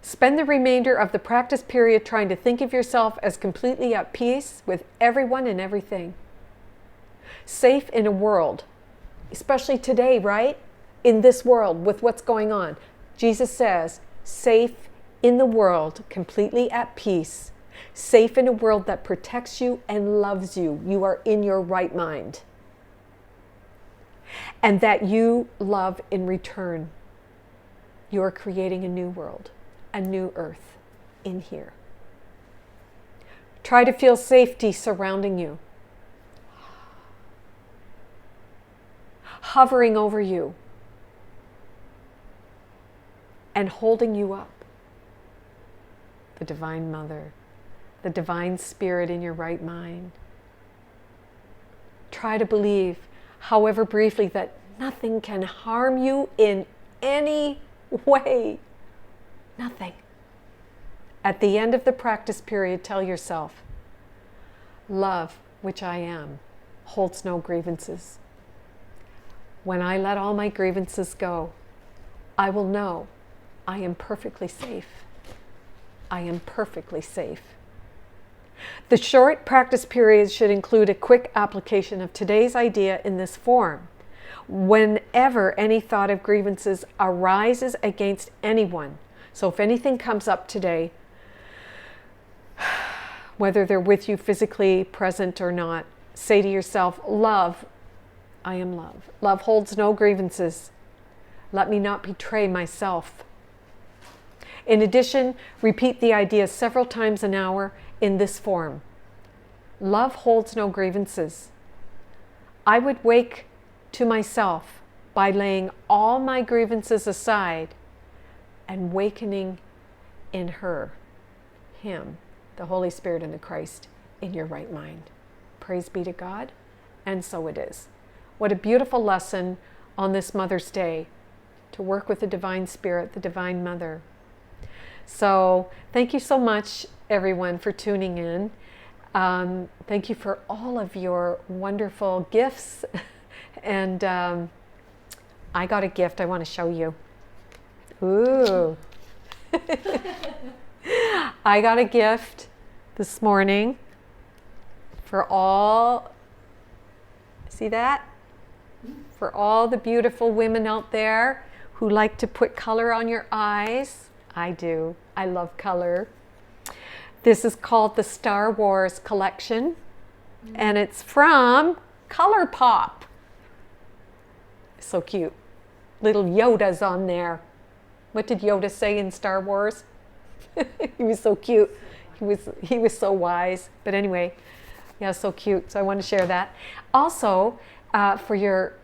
Spend the remainder of the practice period trying to think of yourself as completely at peace with everyone and everything. Safe in a world, especially today, right? In this world with what's going on. Jesus says, safe in the world, completely at peace. Safe in a world that protects you and loves you. You are in your right mind. And that you love in return. You are creating a new world, a new earth in here. Try to feel safety surrounding you, hovering over you, and holding you up. The Divine Mother, the Divine Spirit in your right mind. Try to believe, however briefly, that nothing can harm you in any way. Nothing. At the end of the practice period, tell yourself, love, which I am, holds no grievances. When I let all my grievances go, I will know I am perfectly safe. I am perfectly safe. The short practice period should include a quick application of today's idea in this form. Whenever any thought of grievances arises against anyone, so if anything comes up today, whether they're with you physically present or not, say to yourself, love, I am love. Love holds no grievances. Let me not betray myself. In addition, repeat the idea several times an hour in this form. Love holds no grievances. I would wake to myself by laying all my grievances aside and wakening in her, him, the Holy Spirit and the Christ in your right mind. Praise be to God, and so it is. What a beautiful lesson on this Mother's Day to work with the Divine Spirit, the Divine Mother. So thank you so much, everyone, for tuning in. Thank you for all of your wonderful gifts. And I got a gift I want to show you. Ooh. I got a gift this morning for all, see that? For all the beautiful women out there who like to put color on your eyes. I do. I love color. This is called the Star Wars collection, and it's from ColourPop. So cute. Little Yoda's on there. What did Yoda say in Star Wars? He was so cute. He was so wise. But anyway, yeah, so cute. So I want to share that. Also, for your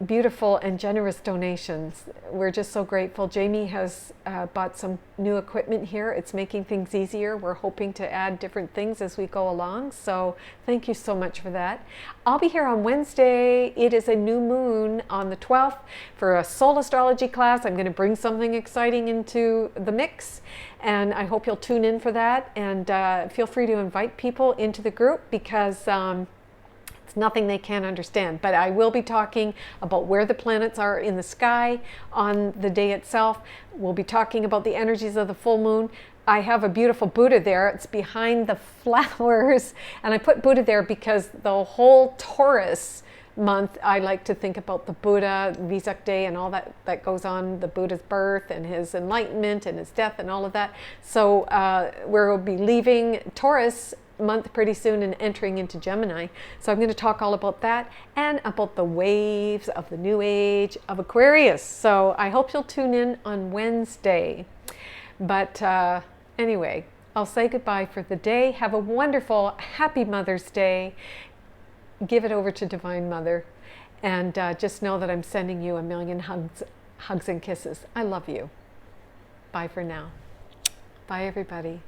beautiful and generous donations. We're just so grateful. Jamie has bought some new equipment here. It's making things easier. We're hoping to add different things as we go along. So thank you so much for that. I'll be here on Wednesday. It is a new moon on the 12th for a soul astrology class. I'm going to bring something exciting into the mix, and I hope you'll tune in for that. And feel free to invite people into the group because it's nothing they can't understand, but I will be talking about where the planets are in the sky on the day itself. We'll be talking about the energies of the full moon. I have a beautiful Buddha there. It's behind the flowers, and I put Buddha there because the whole Taurus month I like to think about the Buddha, Vesak Day, and all that goes on, the Buddha's birth and his enlightenment and his death and all of that. So we'll be leaving Taurus month pretty soon and entering into Gemini. So I'm going to talk all about that and about the waves of the new age of Aquarius. So I hope you'll tune in on Wednesday. But anyway, I'll say goodbye for the day. Have a wonderful, happy Mother's Day. Give it over to Divine Mother. And just know that I'm sending you a million hugs and kisses. I love you. Bye for now. Bye, everybody.